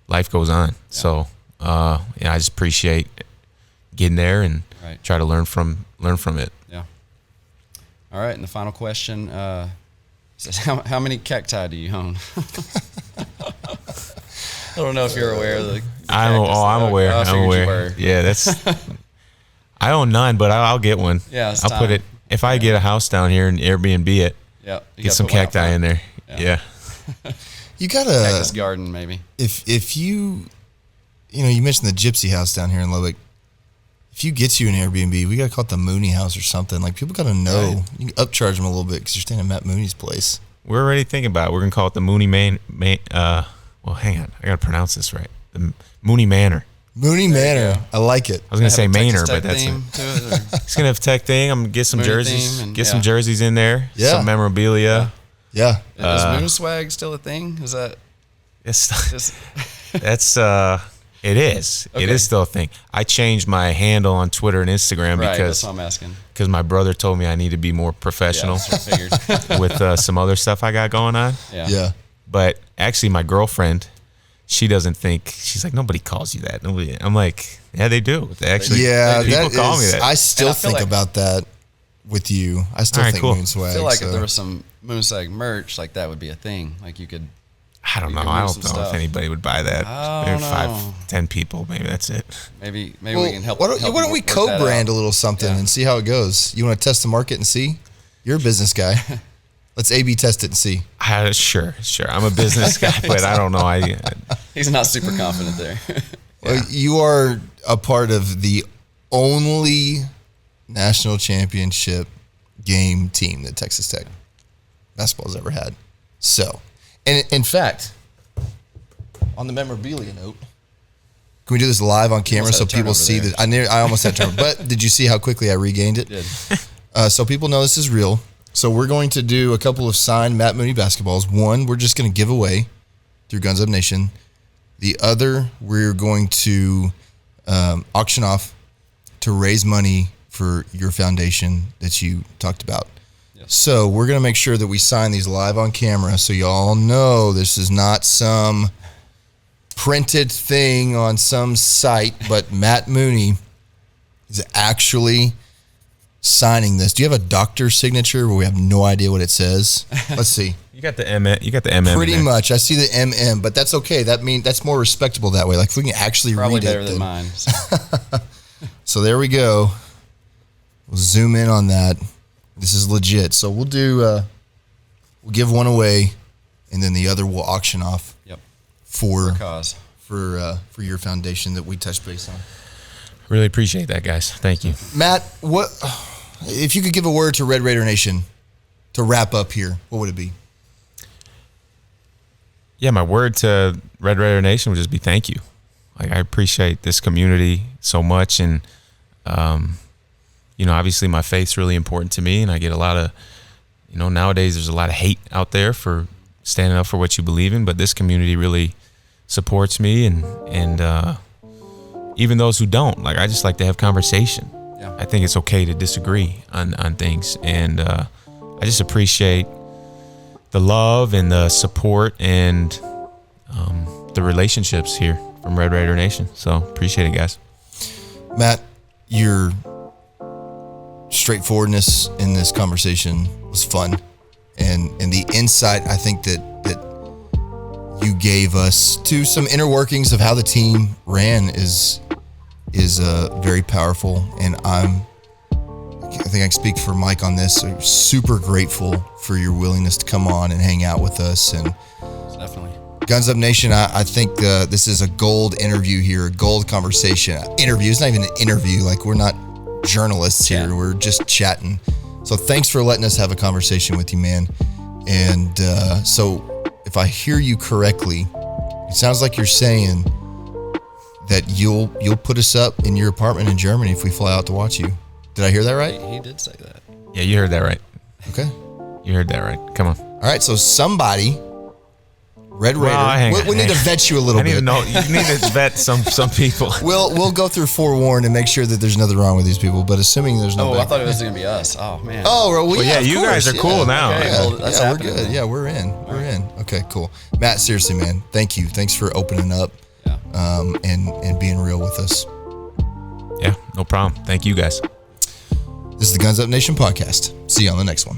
life goes on. Yeah. So, I just appreciate getting there and try to learn from it. Yeah. All right, and the final question says, how many cacti do you own? I don't know if you're aware of the I'm aware. I'm aware. Yeah, that's. I own none, but I'll get one. Yeah, I'll put it. If I get a house down here and Airbnb it, get some cacti in there. Yeah. You got cactus garden, maybe. If you mentioned the Gypsy House down here in Lubbock. If you get you an Airbnb, we got to call it the Mooney House or something. People got to know. Right. You can upcharge them a little bit because you're staying at Matt Mooney's place. We're already thinking about it. We're going to call it the Mooney well, hang on. I got to pronounce this right. The Mooney Manor. Mooney Manor. I like it. I was going to say Manor, but that's it. It's going to have a tech thing. I'm going to get some jerseys. Some jerseys in there. Yeah. Some memorabilia. Yeah. Is Moon Swag still a thing? Is that? It is. Okay. It is still a thing. I changed my handle on Twitter and Instagram because that's what I'm asking. Because my brother told me I need to be more professional with some other stuff I got going on. Yeah. But actually, my girlfriend, she doesn't think. She's like, nobody calls you that. Nobody. I'm like, yeah, they do. They actually, people call me that. I still think about that with you. I still think Moon Swag. I feel like if there was some Moon Swag merch, that would be a thing. You could. I don't You know. can I move don't some know if stuff. anybody would buy that. I Maybe don't five, know. 10 people. Maybe that's it. Maybe Well, we can help. why don't help we work that co-brand out. a little something Yeah. and see how it goes? You want to test the market and see? You're a business guy. Let's A/B test it and see. Sure. I'm a business guy, but I don't know. He's not super confident there. Well, you are a part of the only national championship game team that Texas Tech basketball's ever had. So, and in fact, on the memorabilia note, can we do this live on camera almost so had a people turnover see there. that? I almost had turnover, but did you see how quickly I regained it? Did. So people know this is real. So we're going to do a couple of signed Matt Mooney basketballs. One, we're just going to give away through Guns Up Nation. The other, we're going to auction off to raise money for your foundation that you talked about. Yes. So we're going to make sure that we sign these live on camera so y'all know this is not some printed thing on some site, but Matt Mooney is actually signing this. Do you have a doctor's signature where we have no idea what it says? Let's see. You got the MM. You got the MM. Pretty in there. much. I see the MM, but that's okay. That's more respectable that way. Like if we can actually Probably read better it. than then- mine. So. So there we go. We'll zoom in on that. This is legit. So we'll do. We'll give one away, and then the other we'll auction off Yep. for Cause. for your foundation that we touched base on. Really appreciate that, guys. Thank you. Matt, what if you could give a word to Red Raider Nation to wrap up here? What would it be? Yeah, my word to Red Raider Nation would just be thank you. Like I appreciate this community so much, and obviously my faith's really important to me, and I get a lot of, nowadays there's a lot of hate out there for standing up for what you believe in, but this community really supports me, and even those who don't. Like I just like to have conversation. Yeah. I think it's okay to disagree on things, and I just appreciate the love and the support and the relationships here from Red Raider Nation. So appreciate it, guys. Matt, your straightforwardness in this conversation was fun, and the insight I think that you gave us to some inner workings of how the team ran is very powerful, and I think I can speak for Mike on this. I'm super grateful for your willingness to come on and hang out with us. And Definitely. Guns Up Nation, I think this is a gold interview here, a gold conversation. Interview, it's not even an interview. Like we're not journalists here. Chat. We're just chatting. So thanks for letting us have a conversation with you, man. And so if I hear you correctly, it sounds like you're saying that you'll put us up in your apartment in Germany if we fly out to watch you. Did I hear that right? He did say that. Yeah, you heard that right. Okay. You heard that right. Come on. All right. So somebody, Red Raider, hang on, we need to vet you a little I need bit. to know. You need to vet some people. We'll go through forewarned and make sure that there's nothing wrong with these people. But assuming there's no. Oh, I back- thought it was going to be us. Oh, man. Oh, well, yeah, of you guys course, are cool now. Okay, Yeah, well, that's we're happening good. then. Yeah, we're in. We're in. Okay, cool. Matt, seriously, man, thank you. Thanks for opening up, Yeah. and being real with us. Yeah, no problem. Thank you, guys. This is the Guns Up Nation podcast. See you on the next one.